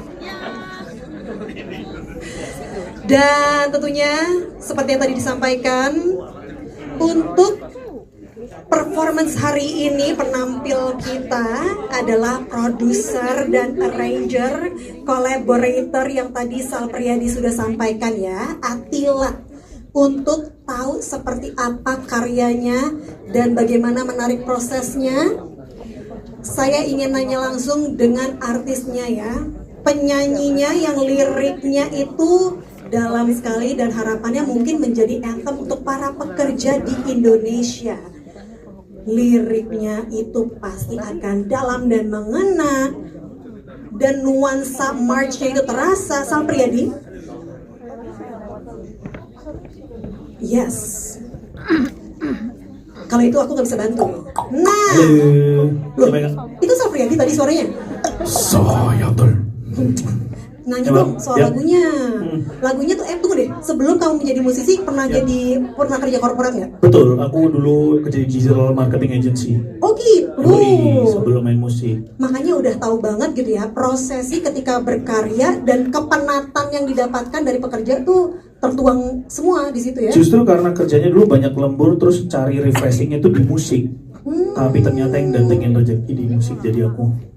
Dan tentunya seperti yang tadi disampaikan, untuk performance hari ini penampil kita adalah produser dan arranger, collaborator yang tadi Sal Priadi sudah sampaikan ya, Attila. Untuk tahu seperti apa karyanya dan bagaimana menarik prosesnya, saya ingin nanya langsung dengan artisnya ya, penyanyinya yang liriknya itu dalam sekali dan harapannya mungkin menjadi anthem untuk para pekerja di Indonesia. Liriknya itu pasti akan dalam dan mengena, dan nuansa march-nya itu terasa. Sal Priadi? Yes. Kalau itu aku nggak bisa bantu. Nah, loh, itu Sal Priadi tadi suaranya? Saya Nanya dong soal lagunya. Lagunya tuh tunggu deh. Sebelum kamu menjadi musisi pernah kerja korporat nggak? Betul, aku dulu kerja di digital marketing agency. Oh gitu. Sebelum main musik. Makanya udah tahu banget gitu ya prosesi ketika berkarya dan kepenatan yang didapatkan dari pekerja tuh tertuang semua di situ ya. Justru karena kerjanya dulu banyak lembur, terus cari refreshingnya tuh di musik. Tapi ternyata yang datengin rezeki di musik, jadi aku.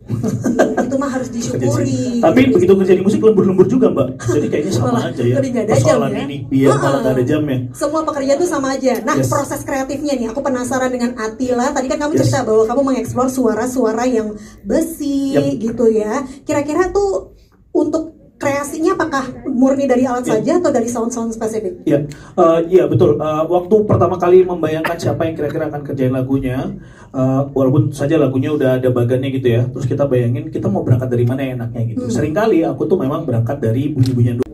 Itu mah harus disyukuri. Tapi begitu kerja di musik lembur-lembur juga mbak. Jadi kayaknya sama aja ya. Persoalan ya? ini, biar malah gak ada jamnya. Semua pekerjaan tuh sama aja. Nah, proses kreatifnya nih, aku penasaran dengan Attila. Tadi kan kamu cerita bahwa kamu mengeksplor suara-suara yang besi gitu ya. Kira-kira tuh untuk kreasinya apakah murni dari alat saja atau dari sound-sound spesifik? Iya betul. Waktu pertama kali membayangkan siapa yang kira-kira akan kerjain lagunya, walaupun saja lagunya udah ada bagannya gitu ya, terus kita bayangin kita mau berangkat dari mana enaknya gitu. Seringkali aku tuh memang berangkat dari bunyi-bunyian dulu.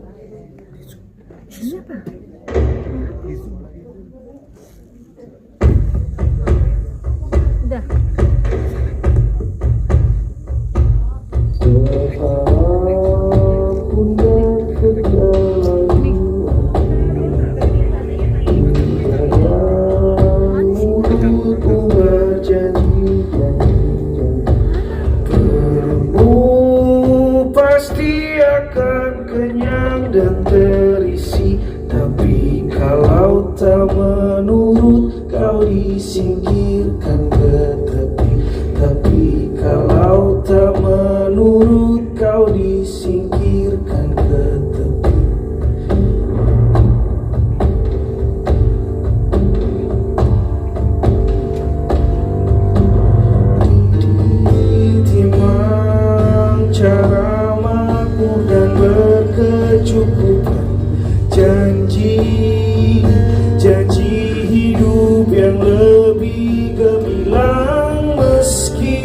Pasti akan kenyang dan terisi, tapi kalau tak menurut kau disingkirkan ke tepi. Tapi kalau tak menurut kau disingkirkan ke tepi. Timang cara dan berkecukupan, janji hidup yang lebih gemilang, meski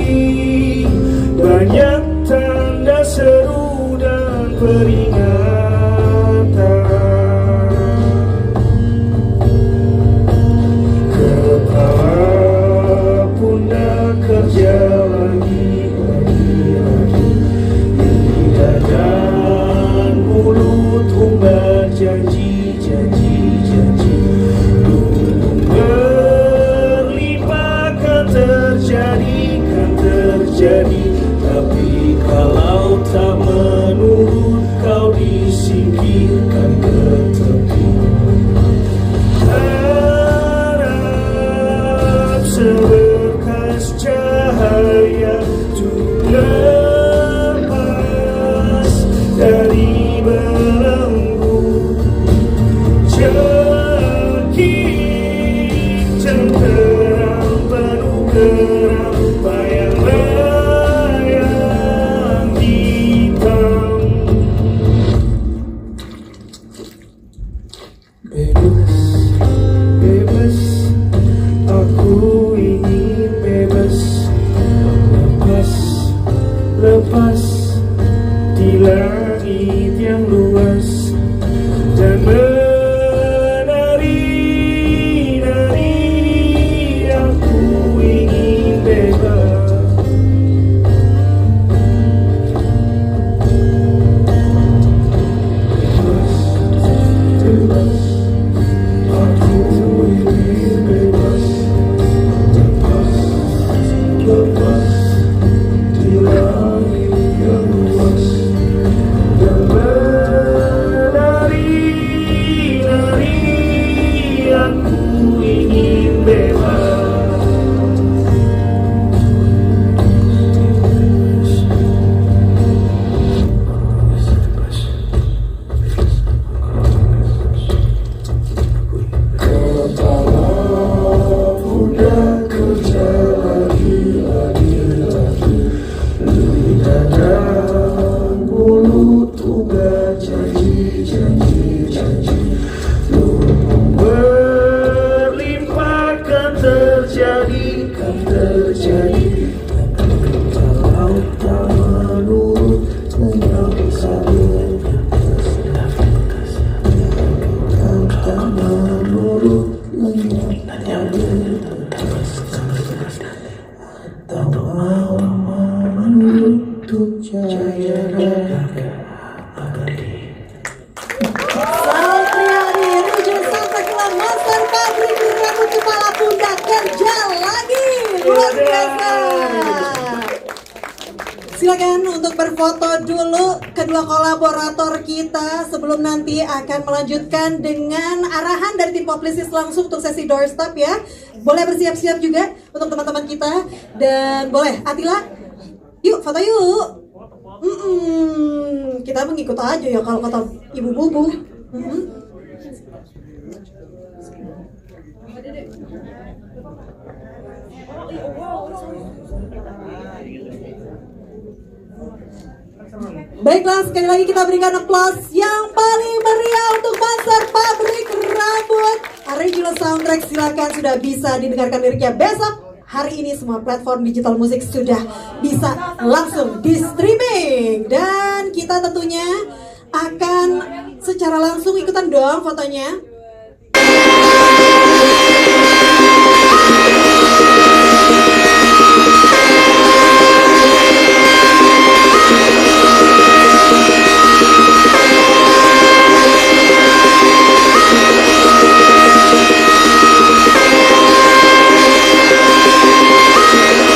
banyak tanda seru dan peringatan. Kepala pundak kerja lagi dan mulut umbar janji berlimpah kan terjadi, tapi kalau tak menurut kau disingkirkan ke tepi. Harap seberkas cahaya untuk dari belenggu jekik cenderang penuh geram bayang-bayang Salpriadi, Rujo Santa Kelam, Master Pabrik Rambut Kepala Pundak kerja lagi. Luar biasa. Silakan untuk berfoto dulu kedua kolaborator kita sebelum nanti akan melanjutkan dengan arahan dari tim Publicis langsung untuk sesi doorstep ya. Boleh bersiap-siap juga untuk teman-teman kita dan boleh Atila, yuk foto yuk. Kita mengikut aja ya kalau kata Ibu Bubu. Baiklah, sekali lagi kita berikan aplaus yang paling meriah untuk Master Pabrik Rambut. Original soundtrack silakan sudah bisa didengarkan liriknya besok. Hari ini semua platform digital musik sudah bisa langsung di streaming. Dan kita tentunya akan secara langsung ikutan dong fotonya.